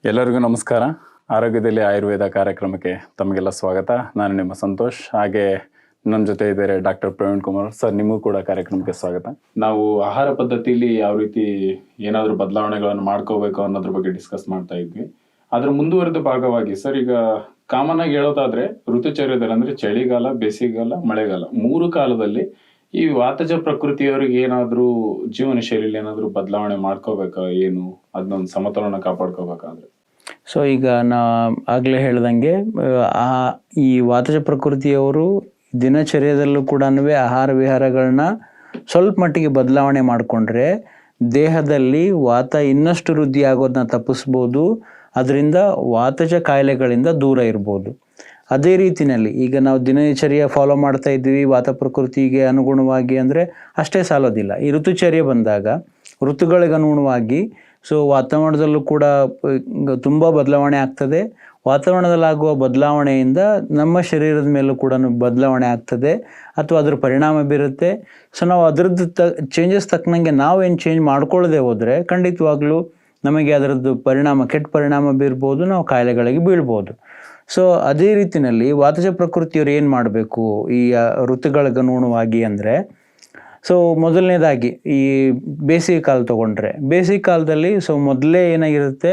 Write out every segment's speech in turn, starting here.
ಎಲ್ಲರಿಗೂ ನಮಸ್ಕಾರ. ಆರೋಗ್ಯದಲ್ಲಿ ಆಯುರ್ವೇದ ಕಾರ್ಯಕ್ರಮಕ್ಕೆ ತಮಗೆಲ್ಲ ಸ್ವಾಗತ. ನಾನು ನಿಮ್ಮ ಸಂತೋಷ್. ಹಾಗೆ ನನ್ನ ಜೊತೆ ಇದ್ದಾರೆ ಡಾಕ್ಟರ್ ಪ್ರವೀಣ್ ಕುಮಾರ್ ಸರ್. ನಿಮಗೂ ಕೂಡ ಕಾರ್ಯಕ್ರಮಕ್ಕೆ ಸ್ವಾಗತ. ನಾವು ಆಹಾರ ಪದ್ಧತಿಯಲ್ಲಿ ಯಾವ ರೀತಿ ಏನಾದರೂ ಬದಲಾವಣೆಗಳನ್ನು ಮಾಡ್ಕೋಬೇಕು ಅನ್ನೋದ್ರ ಬಗ್ಗೆ ಡಿಸ್ಕಸ್ ಮಾಡ್ತಾ ಇದ್ವಿ. ಅದ್ರ ಮುಂದುವರೆದ ಭಾಗವಾಗಿ ಸರ್, ಈಗ ಕಾಮನ್ ಆಗಿ ಹೇಳೋದಾದ್ರೆ ಋತುಚರ್ಯದಲ್ಲಿ ಅಂದ್ರೆ ಚಳಿಗಾಲ, ಬೇಸಿಗೆಗಾಲ, ಮಳೆಗಾಲ, 3 ಕಾಲದಲ್ಲಿ ಈ ವಾತಜ ಪ್ರಕೃತಿಯವರಿಗೆ ಏನಾದ್ರೂ ಜೀವನ ಶೈಲಿಯಲ್ಲಿ ಏನಾದ್ರೂ ಬದಲಾವಣೆ ಮಾಡ್ಕೋಬೇಕಾ, ಏನು ಅದನ್ನೊಂದು ಸಮತೋಲನ ಕಾಪಾಡ್ಕೋಬೇಕಾದ್ರೆ? ಸೊ ಈಗ ನಾ ಆಗಲೇ ಹೇಳ್ದಂಗೆ ಈ ವಾತಜ ಪ್ರಕೃತಿಯವರು ದಿನಚರ್ಯದಲ್ಲೂ ಕೂಡ ಆಹಾರ ವಿಹಾರಗಳನ್ನ ಸ್ವಲ್ಪ ಮಟ್ಟಿಗೆ ಬದಲಾವಣೆ ಮಾಡಿಕೊಂಡ್ರೆ ದೇಹದಲ್ಲಿ ವಾತ ಇನ್ನಷ್ಟು ವೃದ್ಧಿ ಆಗೋದನ್ನ ತಪ್ಪಿಸ್ಬೋದು. ಅದರಿಂದ ವಾತಜ ಕಾಯಿಲೆಗಳಿಂದ ದೂರ ಇರ್ಬೋದು. ಅದೇ ರೀತಿಯಲ್ಲಿ ಈಗ ನಾವು ದಿನಚರ್ಯ ಫಾಲೋ ಮಾಡ್ತಾ ಇದ್ವಿ ವಾತ ಪ್ರಕೃತಿಗೆ ಅನುಗುಣವಾಗಿ ಅಂದರೆ ಅಷ್ಟೇ ಸಾಲೋದಿಲ್ಲ. ಈ ಋತುಚರ್ಯ ಬಂದಾಗ ಋತುಗಳಿಗೆ ಅನುಗುಣವಾಗಿ ವಾತಾವರಣದಲ್ಲೂ ಕೂಡ ತುಂಬ ಬದಲಾವಣೆ ಆಗ್ತದೆ. ವಾತಾವರಣದಲ್ಲಾಗುವ ಬದಲಾವಣೆಯಿಂದ ನಮ್ಮ ಶರೀರದ ಮೇಲೂ ಕೂಡ ಬದಲಾವಣೆ ಆಗ್ತದೆ ಅಥವಾ ಅದ್ರ ಪರಿಣಾಮ ಬೀರುತ್ತೆ. ನಾವು ಅದರದ್ದು ಚೇಂಜಸ್ ತಕ್ಕನಂಗೆ ನಾವೇನು ಚೇಂಜ್ ಮಾಡ್ಕೊಳ್ಳದೆ ಹೋದರೆ ಖಂಡಿತವಾಗ್ಲೂ ನಮಗೆ ಅದರದ್ದು ಪರಿಣಾಮ, ಕೆಟ್ಟ ಪರಿಣಾಮ ಬೀರ್ಬೋದು, ನಾವು ಕಾಯಿಲೆಗಳಿಗೆ ಬೀಳ್ಬೋದು. ಅದೇ ರೀತಿಯಲ್ಲಿ ವಾತಜ ಪ್ರಕೃತಿಯವರು ಏನು ಮಾಡಬೇಕು ಈ ಋತುಗಳಿಗೆ ಅನುಗುಣವಾಗಿ ಅಂದರೆ, ಮೊದಲನೇದಾಗಿ ಈ ಬೇಸಿಗೆ ಕಾಲ ತೊಗೊಂಡ್ರೆ, ಬೇಸಿಗೆ ಕಾಲದಲ್ಲಿ ಮೊದಲೇ ಏನಾಗಿರುತ್ತೆ,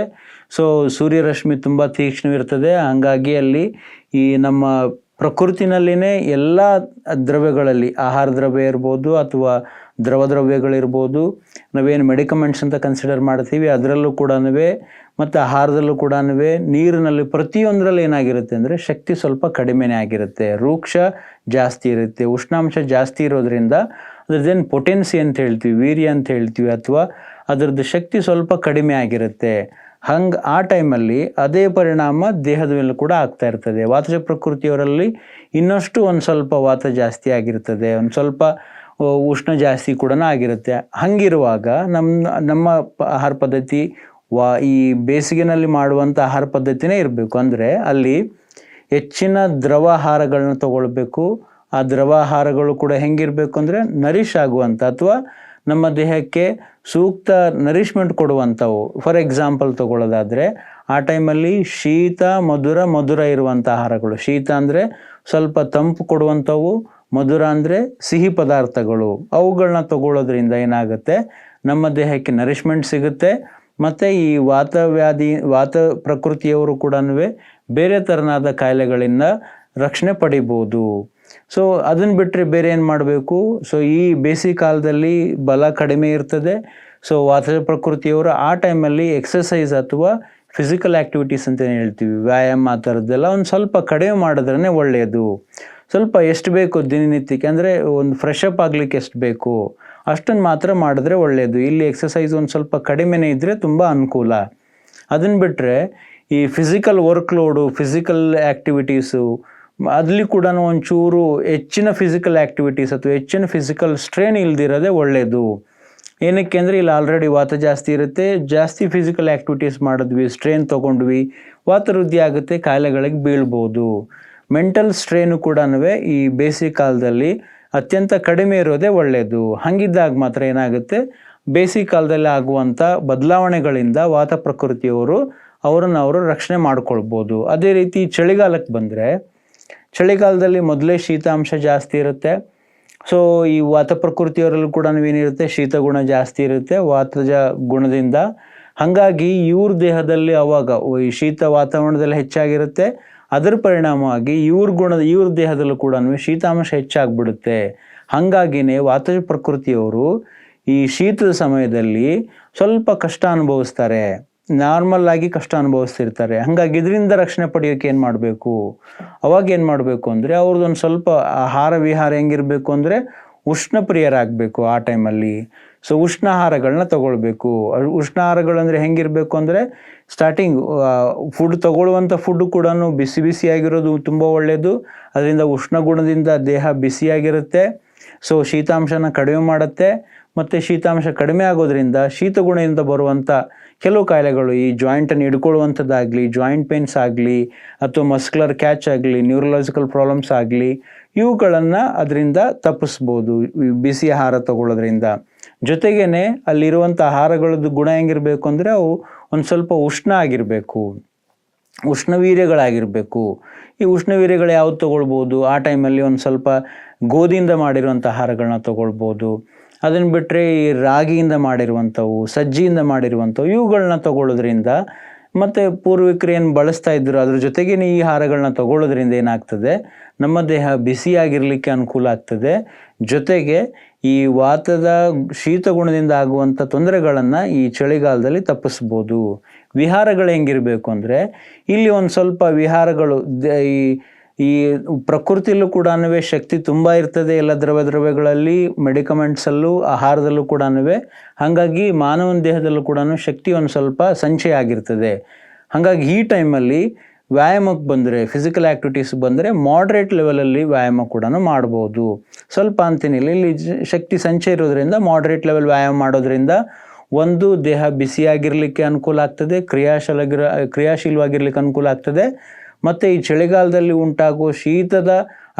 ಸೂರ್ಯರಶ್ಮಿ ತುಂಬ ತೀಕ್ಷ್ಣವಿರ್ತದೆ. ಹಂಗಾಗಿ ಅಲ್ಲಿ ಈ ನಮ್ಮ ಪ್ರಕೃತಿನಲ್ಲಿನೇ ಎಲ್ಲ ದ್ರವ್ಯಗಳಲ್ಲಿ, ಆಹಾರ ದ್ರವ್ಯ ಇರ್ಬೋದು ಅಥವಾ ದ್ರವ ದ್ರವ್ಯಗಳಿರ್ಬೋದು, ನಾವೇನು ಮೆಡಿಕಮೆಂಟ್ಸ್ ಅಂತ ಕನ್ಸಿಡರ್ ಮಾಡ್ತೀವಿ ಅದರಲ್ಲೂ ಕೂಡ, ಮತ್ತು ಆಹಾರದಲ್ಲೂ ಕೂಡ, ನೀರಿನಲ್ಲಿ ಪ್ರತಿಯೊಂದರಲ್ಲಿ ಏನಾಗಿರುತ್ತೆ ಅಂದರೆ ಶಕ್ತಿ ಸ್ವಲ್ಪ ಕಡಿಮೆನೇ ಆಗಿರುತ್ತೆ. ರೂಕ್ಷ ಜಾಸ್ತಿ ಇರುತ್ತೆ, ಉಷ್ಣಾಂಶ ಜಾಸ್ತಿ ಇರೋದ್ರಿಂದ ಅದ್ರದ್ದೇನು ಪೊಟೆನ್ಸಿ ಅಂತ ಹೇಳ್ತೀವಿ, ವೀರ್ಯ ಅಂತ ಹೇಳ್ತೀವಿ, ಅಥವಾ ಅದರದ್ದು ಶಕ್ತಿ ಸ್ವಲ್ಪ ಕಡಿಮೆ ಆಗಿರುತ್ತೆ. ಆ ಟೈಮಲ್ಲಿ ಅದೇ ಪರಿಣಾಮ ದೇಹದ ಮೇಲೂ ಕೂಡ ಆಗ್ತಾ ಇರ್ತದೆ. ವಾತಜ ಪ್ರಕೃತಿಯವರಲ್ಲಿ ಇನ್ನಷ್ಟು ಒಂದು ಸ್ವಲ್ಪ ವಾತ ಜಾಸ್ತಿ ಆಗಿರ್ತದೆ, ಒಂದು ಸ್ವಲ್ಪ ಉಷ್ಣ ಜಾಸ್ತಿ ಕೂಡ ಆಗಿರುತ್ತೆ. ಹಂಗಿರುವಾಗ ನಮ್ಮ ಆಹಾರ ಪದ್ಧತಿ ಈ ಬೇಸಿಗೆನಲ್ಲಿ ಮಾಡುವಂಥ ಆಹಾರ ಪದ್ಧತಿನೇ ಇರಬೇಕು. ಅಂದರೆ ಅಲ್ಲಿ ಹೆಚ್ಚಿನ ದ್ರವ ಆಹಾರಗಳನ್ನ ತಗೊಳ್ಬೇಕು. ಆ ದ್ರವ ಆಹಾರಗಳು ಕೂಡ ಹೆಂಗಿರಬೇಕು ಅಂದರೆ ನರಿಶ್ ಆಗುವಂಥ ಅಥವಾ ನಮ್ಮ ದೇಹಕ್ಕೆ ಸೂಕ್ತ ನರಿಶ್ಮೆಂಟ್ ಕೊಡುವಂಥವು. ಫಾರ್ ಎಕ್ಸಾಂಪಲ್ ತಗೊಳ್ಳೋದಾದರೆ, ಆ ಟೈಮಲ್ಲಿ ಶೀತ ಮಧುರ ಇರುವಂಥ ಆಹಾರಗಳು. ಶೀತ ಅಂದರೆ ಸ್ವಲ್ಪ ತಂಪು ಕೊಡುವಂಥವು, ಮಧುರ ಅಂದರೆ ಸಿಹಿ ಪದಾರ್ಥಗಳು. ಅವುಗಳನ್ನ ತಗೊಳ್ಳೋದ್ರಿಂದ ಏನಾಗುತ್ತೆ, ನಮ್ಮ ದೇಹಕ್ಕೆ ನರಿಶ್ಮೆಂಟ್ ಸಿಗುತ್ತೆ. ಮತ್ತು ಈ ವಾತ ಪ್ರಕೃತಿಯವರು ಕೂಡ ಬೇರೆ ಥರನಾದ ಕಾಯಿಲೆಗಳಿಂದ ರಕ್ಷಣೆ ಪಡಿಬೋದು. ಅದನ್ನು ಬಿಟ್ಟರೆ ಬೇರೆ ಏನು ಮಾಡಬೇಕು? ಈ ಬೇಸಿಗೆ ಕಾಲದಲ್ಲಿ ಬಲ ಕಡಿಮೆ ಇರ್ತದೆ. ವಾತಜ ಪ್ರಕೃತಿಯವರು ಆ ಟೈಮಲ್ಲಿ ಎಕ್ಸಸೈಸ್ ಅಥವಾ ಫಿಸಿಕಲ್ ಆ್ಯಕ್ಟಿವಿಟೀಸ್ ಅಂತ ಹೇಳ್ತೀವಿ, ವ್ಯಾಯಾಮ ಆ ಥರದ್ದೆಲ್ಲ ಒಂದು ಸ್ವಲ್ಪ ಕಡಿಮೆ ಮಾಡಿದ್ರೇ ಒಳ್ಳೆಯದು. ಸ್ವಲ್ಪ ಎಷ್ಟು ಬೇಕು ದಿನನಿತ್ಯಕ್ಕೆ ಅಂದರೆ ಒಂದು ಫ್ರೆಶ್ ಅಪ್ ಆಗಲಿಕ್ಕೆ ಎಷ್ಟು ಬೇಕು ಅಷ್ಟನ್ನು ಮಾತ್ರ ಮಾಡಿದ್ರೆ ಒಳ್ಳೆಯದು. ಇಲ್ಲಿ ಎಕ್ಸಸೈಸ್ ಒಂದು ಸ್ವಲ್ಪ ಕಡಿಮೆನೇ ಇದ್ದರೆ ತುಂಬ ಅನುಕೂಲ. ಅದನ್ನು ಬಿಟ್ಟರೆ ಈ ಫಿಸಿಕಲ್ ವರ್ಕ್ಲೋಡು, ಫಿಸಿಕಲ್ ಆ್ಯಕ್ಟಿವಿಟೀಸು ಅಲ್ಲಿ ಕೂಡ ಒಂಚೂರು ಹೆಚ್ಚಿನ ಫಿಸಿಕಲ್ ಆ್ಯಕ್ಟಿವಿಟೀಸ್ ಅಥವಾ ಹೆಚ್ಚಿನ ಫಿಸಿಕಲ್ ಸ್ಟ್ರೇನ್ ಇಲ್ದಿರೋದೇ ಒಳ್ಳೆಯದು. ಏನಕ್ಕೆ ಅಂದರೆ ಇಲ್ಲಿ ಆಲ್ರೆಡಿ ವಾತ ಜಾಸ್ತಿ ಇರುತ್ತೆ, ಜಾಸ್ತಿ ಫಿಸಿಕಲ್ ಆ್ಯಕ್ಟಿವಿಟೀಸ್ ಮಾಡಿದ್ವಿ, ಸ್ಟ್ರೇನ್ ತೊಗೊಂಡ್ವಿ, ವಾತ ವೃದ್ಧಿ ಆಗುತ್ತೆ, ಕಾಯಿಲೆಗಳಿಗೆ ಬೀಳ್ಬೋದು. ಮೆಂಟಲ್ ಸ್ಟ್ರೇನು ಕೂಡ ಈ ಬೇಸಿಗೆ ಕಾಲದಲ್ಲಿ ಅತ್ಯಂತ ಕಡಿಮೆ ಇರೋದೇ ಒಳ್ಳೆಯದು. ಹಾಗಿದ್ದಾಗ ಮಾತ್ರ ಏನಾಗುತ್ತೆ, ಬೇಸಿಗೆ ಕಾಲದಲ್ಲಿ ಆಗುವಂಥ ಬದಲಾವಣೆಗಳಿಂದ ವಾತ ಪ್ರಕೃತಿಯವರು ಅವರು ರಕ್ಷಣೆ ಮಾಡ್ಕೊಳ್ಬೋದು. ಅದೇ ರೀತಿ ಚಳಿಗಾಲಕ್ಕೆ ಬಂದರೆ, ಚಳಿಗಾಲದಲ್ಲಿ ಮೊದಲೇ ಶೀತಾಂಶ ಜಾಸ್ತಿ ಇರುತ್ತೆ. ಈ ವಾತ ಪ್ರಕೃತಿಯವರಲ್ಲೂ ಕೂಡ ಏನಿರುತ್ತೆ, ಶೀತಗುಣ ಜಾಸ್ತಿ ಇರುತ್ತೆ ವಾತಜ ಗುಣದಿಂದ. ಹಾಗಾಗಿ ಇವ್ರ ದೇಹದಲ್ಲಿ ಅವಾಗ ಈ ಶೀತ ವಾತಾವರಣದಲ್ಲಿ ಹೆಚ್ಚಾಗಿರುತ್ತೆ. ಅದರ ಪರಿಣಾಮವಾಗಿ ಇವ್ರ ದೇಹದಲ್ಲೂ ಕೂಡ ಶೀತಾಂಶ ಹೆಚ್ಚಾಗ್ಬಿಡುತ್ತೆ. ಹಾಗಾಗಿನೇ ವಾತಜ ಪ್ರಕೃತಿಯವರು ಈ ಶೀತದ ಸಮಯದಲ್ಲಿ ಸ್ವಲ್ಪ ಕಷ್ಟ ಅನುಭವಿಸ್ತಾರೆ, ನಾರ್ಮಲ್ ಆಗಿ ಕಷ್ಟ ಅನುಭವಿಸ್ತಿರ್ತಾರೆ. ಹಾಗಾಗಿ ಇದರಿಂದ ರಕ್ಷಣೆ ಪಡೆಯೋಕೆ ಏನು ಮಾಡಬೇಕು, ಅವಾಗ ಏನು ಮಾಡಬೇಕು ಅಂದರೆ ಅವ್ರದ್ದೊಂದು ಸ್ವಲ್ಪ ಆಹಾರ ವಿಹಾರ ಹೆಂಗಿರಬೇಕು ಅಂದರೆ ಉಷ್ಣ ಪ್ರಿಯರಾಗಬೇಕು ಆ ಟೈಮಲ್ಲಿ. ಉಷ್ಣ ಆಹಾರಗಳನ್ನ ತಗೊಳ್ಬೇಕು. ಉಷ್ಣ ಆಹಾರಗಳಂದರೆ ಹೆಂಗಿರಬೇಕು ಅಂದರೆ, ಸ್ಟಾರ್ಟಿಂಗ್ ಫುಡ್ ತಗೊಳ್ಳುವಂಥ ಫುಡ್ಡು ಕೂಡ ಬಿಸಿಯಾಗಿರೋದು ತುಂಬ ಒಳ್ಳೆಯದು. ಅದರಿಂದ ಉಷ್ಣ ಗುಣದಿಂದ ದೇಹ ಬಿಸಿಯಾಗಿರುತ್ತೆ. ಶೀತಾಂಶನ ಕಡಿಮೆ ಮಾಡುತ್ತೆ. ಮತ್ತು ಶೀತಾಂಶ ಕಡಿಮೆ ಆಗೋದ್ರಿಂದ ಶೀತಗುಣದಿಂದ ಬರುವಂಥ ಕೆಲವು ಕಾಯಿಲೆಗಳು, ಈ ಜಾಯಿಂಟನ್ನು ಹಿಡ್ಕೊಳ್ಳುವಂಥದ್ದಾಗಲಿ, ಜಾಯಿಂಟ್ ಪೇನ್ಸ್ ಆಗಲಿ, ಅಥವಾ ಮಸ್ಕ್ಯುಲರ್ ಕ್ಯಾಚ್ ಆಗಲಿ, ನ್ಯೂರಲಾಜಿಕಲ್ ಪ್ರಾಬ್ಲಮ್ಸ್ ಆಗಲಿ, ಇವುಗಳನ್ನು ಅದರಿಂದ ತಪ್ಪಿಸ್ಬೋದು ಬಿಸಿ ಆಹಾರ ತಗೊಳ್ಳೋದ್ರಿಂದ. ಜೊತೆಗೇನೆ ಅಲ್ಲಿರುವಂಥ ಆಹಾರಗಳದ್ದು ಗುಣ ಹೆಂಗಿರಬೇಕು ಅಂದರೆ ಅವು ಒಂದು ಸ್ವಲ್ಪ ಉಷ್ಣ ಆಗಿರಬೇಕು, ಉಷ್ಣವೀರ್ಯಗಳಾಗಿರಬೇಕು. ಈ ಉಷ್ಣವೀರ್ಯಗಳು ಯಾವ್ದು ತೊಗೊಳ್ಬೋದು? ಆ ಟೈಮಲ್ಲಿ ಒಂದು ಸ್ವಲ್ಪ ಗೋಧಿಯಿಂದ ಮಾಡಿರುವಂಥ ಆಹಾರಗಳನ್ನ ತೊಗೊಳ್ಬೋದು. ಅದನ್ನು ಬಿಟ್ಟರೆ ಈ ರಾಗಿಯಿಂದ ಮಾಡಿರುವಂಥವು, ಸಜ್ಜಿಯಿಂದ ಮಾಡಿರುವಂಥವು ಇವುಗಳನ್ನ ತೊಗೊಳ್ಳೋದ್ರಿಂದ, ಮತ್ತು ಪೂರ್ವಿಕರು ಏನು ಬಳಸ್ತಾ ಇದ್ರು ಅದ್ರ ಜೊತೆಗೆ ಈ ಆಹಾರಗಳನ್ನ ತೊಗೊಳ್ಳೋದ್ರಿಂದ ಏನಾಗ್ತದೆ, ನಮ್ಮ ದೇಹ ಬಿಸಿಯಾಗಿರಲಿಕ್ಕೆ ಅನುಕೂಲ ಆಗ್ತದೆ. ಜೊತೆಗೆ ಈ ವಾತದ ಶೀತ ಗುಣದಿಂದ ಆಗುವಂಥ ತೊಂದರೆಗಳನ್ನು ಈ ಚಳಿಗಾಲದಲ್ಲಿ ತಪ್ಪಿಸ್ಬೋದು. ವಿಹಾರಗಳು ಹೆಂಗಿರಬೇಕು ಅಂದರೆ, ಇಲ್ಲಿ ಒಂದು ಸ್ವಲ್ಪ ವಿಹಾರಗಳು ಈ ಪ್ರಕೃತಿಯಲ್ಲೂ ಕೂಡ ಶಕ್ತಿ ತುಂಬ ಇರ್ತದೆ ಎಲ್ಲ ದ್ರವ್ಯಗಳಲ್ಲಿ, ಮೆಡಿಕಮೆಂಟ್ಸಲ್ಲೂ ಆಹಾರದಲ್ಲೂ ಕೂಡ. ಹಾಗಾಗಿ ಮಾನವನ ದೇಹದಲ್ಲೂ ಕೂಡ ಶಕ್ತಿ ಒಂದು ಸ್ವಲ್ಪ ಸಂಚಯ ಆಗಿರ್ತದೆ. ಹಾಗಾಗಿ ಈ ಟೈಮಲ್ಲಿ ವ್ಯಾಯಾಮಕ್ಕೆ ಬಂದರೆ, ಫಿಸಿಕಲ್ ಆ್ಯಕ್ಟಿವಿಟೀಸ್ ಬಂದರೆ ಮಾಡ್ರೇಟ್ ಲೆವೆಲಲ್ಲಿ ವ್ಯಾಯಾಮ ಕೂಡ ಮಾಡ್ಬೋದು. ಸ್ವಲ್ಪ ಅಂತೇನಿಲ್ಲ, ಇಲ್ಲಿ ಶಕ್ತಿ ಸಂಚಯ ಇರೋದ್ರಿಂದ ಮಾಡ್ರೇಟ್ ಲೆವೆಲ್ ವ್ಯಾಯಾಮ ಮಾಡೋದ್ರಿಂದ ಒಂದು ದೇಹ ಬಿಸಿಯಾಗಿರಲಿಕ್ಕೆ ಅನುಕೂಲ ಆಗ್ತದೆ, ಕ್ರಿಯಾಶೀಲವಾಗಿರ್ಲಿಕ್ಕೆ ಅನುಕೂಲ ಆಗ್ತದೆ. ಮತ್ತು ಈ ಚಳಿಗಾಲದಲ್ಲಿ ಉಂಟಾಗುವ ಶೀತದ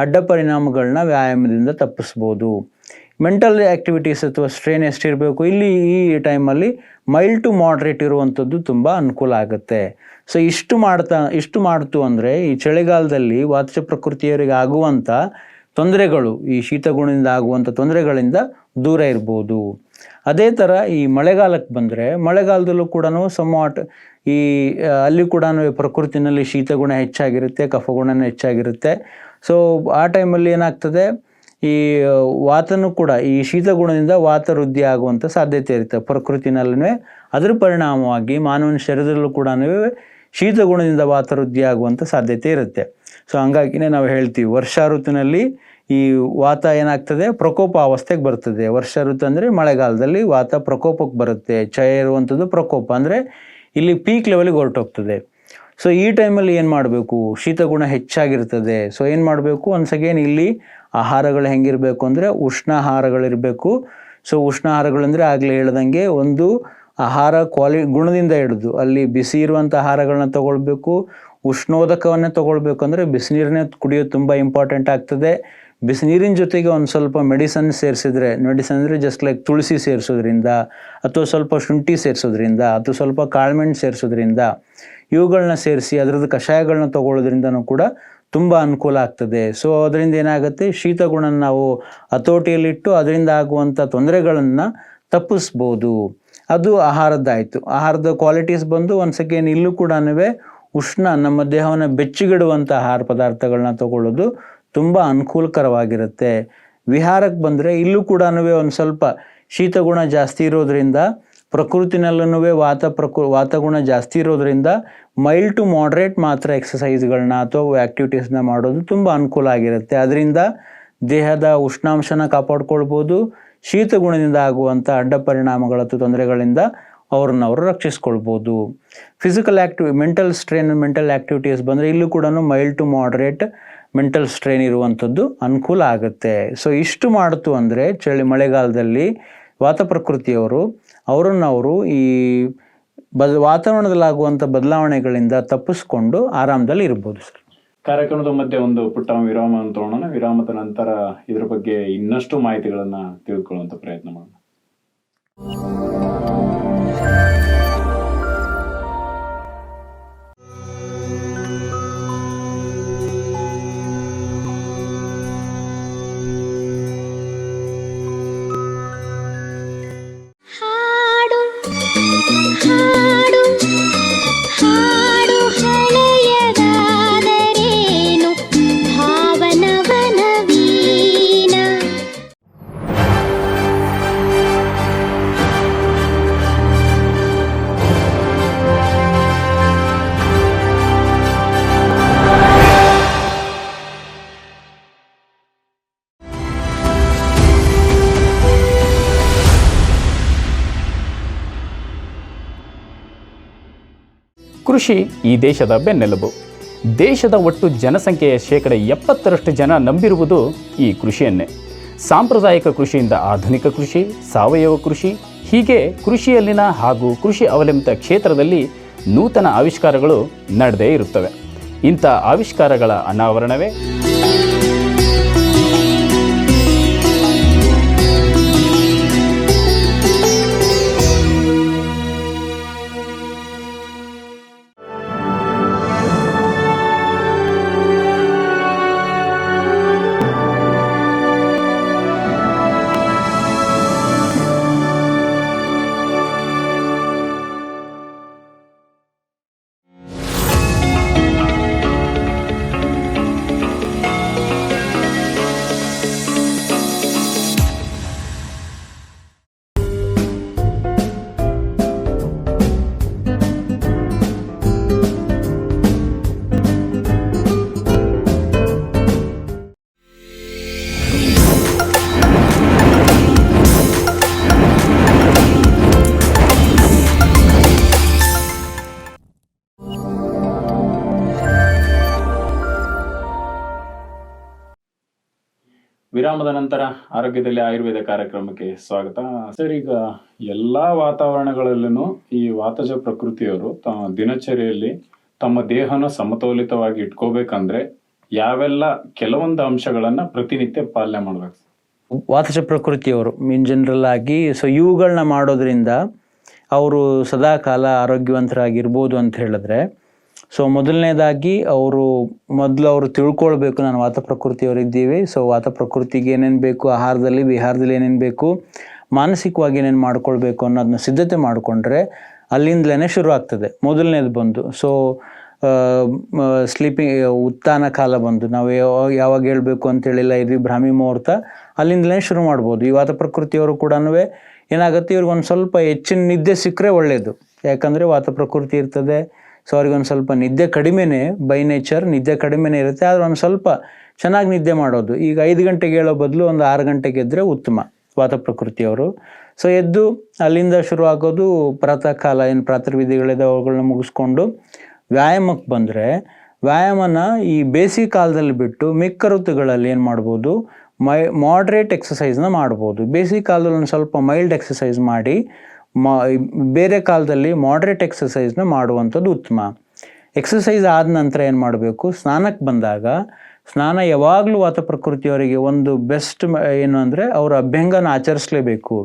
ಅಡ್ಡ ಪರಿಣಾಮಗಳನ್ನ ವ್ಯಾಯಾಮದಿಂದ ತಪ್ಪಿಸ್ಬೋದು. ಮೆಂಟಲ್ ಆ್ಯಕ್ಟಿವಿಟೀಸ್ ಅಥವಾ ಸ್ಟ್ರೇನ್ ಎಷ್ಟಿರಬೇಕು, ಇಲ್ಲಿ ಈ ಟೈಮಲ್ಲಿ ಮೈಲ್ಡ್ ಟು ಮಾಡ್ರೇಟ್ ಇರುವಂಥದ್ದು ತುಂಬ ಅನುಕೂಲ ಆಗುತ್ತೆ. ಸೊ ಇಷ್ಟು ಮಾಡ್ತು ಅಂದರೆ ಈ ಚಳಿಗಾಲದಲ್ಲಿ ವಾತಜ ಪ್ರಕೃತಿಯವರಿಗೆ ಆಗುವಂಥ ತೊಂದರೆಗಳು, ಈ ಶೀತಗುಣದಿಂದ ಆಗುವಂಥ ತೊಂದರೆಗಳಿಂದ ದೂರ ಇರ್ಬೋದು. ಅದೇ ಥರ ಈ ಮಳೆಗಾಲಕ್ಕೆ ಬಂದರೆ, ಮಳೆಗಾಲದಲ್ಲೂ ಕೂಡ ಸಮ್ವಾಟ್ ಅಲ್ಲಿ ಕೂಡ ಪ್ರಕೃತಿನಲ್ಲಿ ಶೀತಗುಣ ಹೆಚ್ಚಾಗಿರುತ್ತೆ, ಕಫಗುಣನೂ ಹೆಚ್ಚಾಗಿರುತ್ತೆ. ಸೊ ಆ ಟೈಮಲ್ಲಿ ಏನಾಗ್ತದೆ, ಈ ವಾತನೂ ಕೂಡ ಈ ಶೀತಗುಣದಿಂದ ವಾತ ವೃದ್ಧಿ ಆಗುವಂಥ ಸಾಧ್ಯತೆ ಇರುತ್ತೆ ಪ್ರಕೃತಿನಲ್ಲೂ. ಅದರ ಪರಿಣಾಮವಾಗಿ ಮಾನವನ ಶರೀರದಲ್ಲೂ ಕೂಡ ಶೀತಗುಣದಿಂದ ವಾತ ವೃದ್ಧಿ ಆಗುವಂಥ ಸಾಧ್ಯತೆ ಇರುತ್ತೆ. ಸೊ ಹಂಗಾಗಿನೇ ನಾವು ಹೇಳ್ತೀವಿ, ವರ್ಷಾ ಋತುವಿನಲ್ಲಿ ಈ ವಾತ ಏನಾಗ್ತದೆ, ಪ್ರಕೋಪ ಅವಸ್ಥೆಗೆ ಬರ್ತದೆ. ವರ್ಷಾ ಋತು ಅಂದರೆ ಮಳೆಗಾಲದಲ್ಲಿ ವಾತ ಪ್ರಕೋಪಕ್ಕೆ ಬರುತ್ತೆ. ಛಯ ಇರುವಂಥದ್ದು ಪ್ರಕೋಪ ಅಂದರೆ ಇಲ್ಲಿ ಪೀಕ್ ಲೆವೆಲಿಗೆ ಹೊರಟೋಗ್ತದೆ. ಸೊ ಈ ಟೈಮಲ್ಲಿ ಏನು ಮಾಡಬೇಕು, ಶೀತಗುಣ ಹೆಚ್ಚಾಗಿರ್ತದೆ. ಸೊ ಏನು ಮಾಡಬೇಕು, ಒನ್ಸ್ ಅಗೇನ್ ಇಲ್ಲಿ ಆಹಾರಗಳು ಹೆಂಗಿರಬೇಕು ಅಂದರೆ ಉಷ್ಣ ಆಹಾರಗಳಿರಬೇಕು. ಸೊ ಉಷ್ಣ ಆಹಾರಗಳಂದರೆ ಆಗಲೇ ಹೇಳ್ದಂಗೆ ಒಂದು ಆಹಾರ ಗುಣದಿಂದ ಹಿಡಿದು ಅಲ್ಲಿ ಬಿಸಿ ಇರುವಂಥ ಆಹಾರಗಳನ್ನ ತೊಗೊಳ್ಬೇಕು. ಉಷ್ಣೋದಕವನ್ನೇ ತೊಗೊಳ್ಬೇಕು ಅಂದರೆ ಬಿಸಿನೀರನ್ನೇ ಕುಡಿಯೋದು ತುಂಬ ಇಂಪಾರ್ಟೆಂಟ್ ಆಗ್ತದೆ. ಬಿಸಿನೀರಿನ ಜೊತೆಗೆ ಒಂದು ಸ್ವಲ್ಪ ಮೆಡಿಸನ್ ಸೇರಿಸಿದ್ರೆ, ಮೆಡಿಸನ್ ಅಂದರೆ ಜಸ್ಟ್ ಲೈಕ್ ತುಳಸಿ ಸೇರಿಸೋದ್ರಿಂದ, ಅಥವಾ ಸ್ವಲ್ಪ ಶುಂಠಿ ಸೇರಿಸೋದ್ರಿಂದ, ಅಥವಾ ಸ್ವಲ್ಪ ಕಾಳುಮೆಣಸು ಸೇರಿಸೋದ್ರಿಂದ, ಇವುಗಳನ್ನ ಸೇರಿಸಿ ಅದರದ್ದು ಕಷಾಯಗಳನ್ನ ತೊಗೊಳ್ಳೋದ್ರಿಂದನೂ ಕೂಡ ತುಂಬ ಅನುಕೂಲ ಆಗ್ತದೆ. ಸೊ ಅದರಿಂದ ಏನಾಗುತ್ತೆ, ಶೀತಗುಣ ನಾವು ಹತೋಟಿಯಲ್ಲಿಟ್ಟು ಅದರಿಂದ ಆಗುವಂಥ ತೊಂದರೆಗಳನ್ನು ತಪ್ಪಿಸ್ಬೋದು. ಅದು ಆಹಾರದ್ದಾಯಿತು. ಆಹಾರದ ಕ್ವಾಲಿಟೀಸ್ ಬಂದು ಒನ್ಸ್ ಅಗೇನ್ ಇಲ್ಲೂ ಕೂಡ ಉಷ್ಣ, ನಮ್ಮ ದೇಹವನ್ನು ಬೆಚ್ಚಗಿಡುವಂಥ ಆಹಾರ ಪದಾರ್ಥಗಳನ್ನ ತಗೊಳ್ಳೋದು ತುಂಬ ಅನುಕೂಲಕರವಾಗಿರುತ್ತೆ. ವಿಹಾರಕ್ಕೆ ಬಂದರೆ ಇಲ್ಲೂ ಕೂಡ ಒಂದು ಸ್ವಲ್ಪ ಶೀತಗುಣ ಜಾಸ್ತಿ ಇರೋದ್ರಿಂದ, ಪ್ರಕೃತಿನಲ್ಲೂ ವಾತಗುಣ ಜಾಸ್ತಿ ಇರೋದ್ರಿಂದ ಮೈಲ್ಡ್ ಟು ಮಾಡ್ರೇಟ್ ಮಾತ್ರ ಎಕ್ಸಸೈಸ್ಗಳನ್ನ ಅಥವಾ ಆ್ಯಕ್ಟಿವಿಟೀಸ್ನ ಮಾಡೋದು ತುಂಬ ಅನುಕೂಲ ಆಗಿರುತ್ತೆ. ಅದರಿಂದ ದೇಹದ ಉಷ್ಣಾಂಶನ ಕಾಪಾಡ್ಕೊಳ್ಬೋದು. ಶೀತಗುಣದಿಂದ ಆಗುವಂಥ ಅಡ್ಡ ಪರಿಣಾಮಗಳ ಅಥವಾ ತೊಂದರೆಗಳಿಂದ ಅವ್ರನ್ನವರು ರಕ್ಷಿಸ್ಕೊಳ್ಬೋದು. ಮೆಂಟಲ್ ಆ್ಯಕ್ಟಿವಿಟೀಸ್ ಬಂದರೆ ಇಲ್ಲೂ ಕೂಡ mild to moderate mental strain ಇರುವಂಥದ್ದು ಅನುಕೂಲ ಆಗುತ್ತೆ. ಸೊ ಇಷ್ಟು ಮಾಡ್ತು ಅಂದರೆ ಮಳೆಗಾಲದಲ್ಲಿ ವಾತ ಪ್ರಕೃತಿಯವರು ಅವರನ್ನವರು ಈ ವಾತಾವರಣದಲ್ಲಾಗುವಂಥ ಬದಲಾವಣೆಗಳಿಂದ ತಪ್ಪಿಸ್ಕೊಂಡು ಆರಾಮದಲ್ಲಿ ಇರ್ಬೋದು ಸರ್. ಕಾರ್ಯಕ್ರಮದ ಮಧ್ಯೆ ಒಂದು ಪುಟ್ಟ ವಿರಾಮವನ್ನು ತಗೊಳ್ಳೋಣ. ವಿರಾಮದ ನಂತರ ಇದ್ರ ಬಗ್ಗೆ ಇನ್ನಷ್ಟು ಮಾಹಿತಿಗಳನ್ನು ತಿಳ್ಕೊಳ್ಳುವಂಥ ಪ್ರಯತ್ನ ಮಾಡೋಣ. ಕೃಷಿ ಈ ದೇಶದ ಬೆನ್ನೆಲುಬು. ದೇಶದ ಒಟ್ಟು ಜನಸಂಖ್ಯೆಯ 70% ಜನ ನಂಬಿರುವುದು ಈ ಕೃಷಿಯನ್ನೇ. ಸಾಂಪ್ರದಾಯಿಕ ಕೃಷಿಯಿಂದ ಆಧುನಿಕ ಕೃಷಿ, ಸಾವಯವ ಕೃಷಿ, ಹೀಗೆ ಕೃಷಿಯಲ್ಲಿನ ಹಾಗೂ ಕೃಷಿ ಅವಲಂಬಿತ ಕ್ಷೇತ್ರದಲ್ಲಿ ನೂತನ ಆವಿಷ್ಕಾರಗಳು ನಡೆದೇ ಇರುತ್ತವೆ. ಇಂಥ ಆವಿಷ್ಕಾರಗಳ ಅನಾವರಣವೇ ವಿರಾಮದ ನಂತರ ಆರೋಗ್ಯದಲ್ಲಿ ಆಯುರ್ವೇದ ಕಾರ್ಯಕ್ರಮಕ್ಕೆ ಸ್ವಾಗತ. ಸರ್, ಈಗ ಎಲ್ಲಾ ವಾತಾವರಣಗಳಲ್ಲೂ ಈ ವಾತಜ ಪ್ರಕೃತಿಯವರು ತಮ್ಮ ದಿನಚರಿಯಲ್ಲಿ ತಮ್ಮ ದೇಹನ ಸಮತೋಲಿತವಾಗಿ ಇಟ್ಕೋಬೇಕಂದ್ರೆ ಯಾವೆಲ್ಲ ಕೆಲವೊಂದು ಅಂಶಗಳನ್ನ ಪ್ರತಿನಿತ್ಯ ಪಾಲನೆ ಮಾಡ್ಬೇಕು? ವಾತಜ ಪ್ರಕೃತಿಯವರು ಇನ್ ಜನರಲ್ ಆಗಿ ಇವುಗಳನ್ನ ಮಾಡೋದ್ರಿಂದ ಅವರು ಸದಾಕಾಲ ಆರೋಗ್ಯವಂತರಾಗಿರ್ಬೋದು ಅಂತ ಹೇಳಿದ್ರೆ, ಮೊದಲನೇದಾಗಿ ಅವರು ತಿಳ್ಕೊಳ್ಬೇಕು, ನಾನು ವಾತ ಪ್ರಕೃತಿಯವರು ಇದ್ದೀವಿ. ವಾತ ಪ್ರಕೃತಿಗೆ ಏನೇನು ಬೇಕು, ಆಹಾರದಲ್ಲಿ ವಿಹಾರದಲ್ಲಿ ಏನೇನು ಬೇಕು, ಮಾನಸಿಕವಾಗಿ ಏನೇನು ಮಾಡ್ಕೊಳ್ಬೇಕು ಅನ್ನೋದನ್ನ ಸಿದ್ಧತೆ ಮಾಡಿಕೊಂಡ್ರೆ ಅಲ್ಲಿಂದಲೇ ಶುರು ಆಗ್ತದೆ. ಮೊದಲನೇದು ಬಂದು ಸ್ಲೀಪಿಂಗ್ ಉತ್ಥಾನ ಕಾಲ ಬಂದು ನಾವು ಯಾವಾಗ ಹೇಳ್ಬೇಕು ಅಂತೇಳಿಲ್ಲ, ಇದು ಬ್ರಾಹ್ಮಿ ಮುಹೂರ್ತ, ಅಲ್ಲಿಂದಲೇ ಶುರು ಮಾಡ್ಬೋದು. ಈ ವಾತ ಪ್ರಕೃತಿಯವರು ಕೂಡ ಏನಾಗುತ್ತೆ, ಇವ್ರಿಗೊಂದು ಸ್ವಲ್ಪ ಹೆಚ್ಚಿನ ನಿದ್ದೆ ಸಿಕ್ಕರೆ ಒಳ್ಳೆಯದು. ಯಾಕಂದರೆ ವಾತ ಪ್ರಕೃತಿ ಇರ್ತದೆ, ಅವ್ರಿಗೊಂದು ಸ್ವಲ್ಪ ನಿದ್ದೆ ಕಡಿಮೆನೇ, ಬೈ ನೇಚರ್ ನಿದ್ದೆ ಕಡಿಮೆನೇ ಇರುತ್ತೆ. ಆದರೆ ಒಂದು ಸ್ವಲ್ಪ ಚೆನ್ನಾಗಿ ನಿದ್ದೆ ಮಾಡೋದು. ಈಗ 5 ಗಂಟೆಗೆ ಹೇಳೋ ಬದಲು ಒಂದು 6 ಗಂಟೆಗೆ ಎದ್ದರೆ ಉತ್ತಮ ವಾತ ಪ್ರಕೃತಿಯವರು. ಎದ್ದು ಅಲ್ಲಿಂದ ಶುರು ಆಗೋದು ಪ್ರಾತಃ ಕಾಲ, ಏನು ಪ್ರಾತರ್ವಿಧಿಗಳಿದೆ ಅವುಗಳನ್ನ ಮುಗಿಸ್ಕೊಂಡು ವ್ಯಾಯಾಮಕ್ಕೆ ಬಂದರೆ, ವ್ಯಾಯಾಮನ ಈ ಬೇಸಿಗೆ ಕಾಲದಲ್ಲಿ ಬಿಟ್ಟು ಮಿಕ್ಕ ಋತುಗಳಲ್ಲಿ ಏನು ಮಾಡ್ಬೋದು, ಮಾಡ್ರೇಟ್ ಎಕ್ಸಸೈಸ್ನ ಮಾಡ್ಬೋದು. ಬೇಸಿಗೆ ಕಾಲದಲ್ಲಿ ಒಂದು ಸ್ವಲ್ಪ ಮೈಲ್ಡ್ ಎಕ್ಸಸೈಸ್ ಮಾಡಿ, ಬೇರೆ ಕಾಲದಲ್ಲಿ ಮಾಡ್ರೇಟ್ ಎಕ್ಸಸೈಸ್ನ ಮಾಡುವಂಥದ್ದು ಉತ್ತಮ. ಎಕ್ಸಸೈಸ್ ಆದ ನಂತರ ಏನು ಮಾಡಬೇಕು, ಸ್ನಾನಕ್ಕೆ ಬಂದಾಗ ಸ್ನಾನ ಯಾವಾಗಲೂ ವಾತ ಪ್ರಕೃತಿಯವರಿಗೆ ಒಂದು ಬೆಸ್ಟ್ ಏನು ಅಂದರೆ ಅವರು ಅಭ್ಯಂಗನ ಆಚರಿಸಲೇಬೇಕು.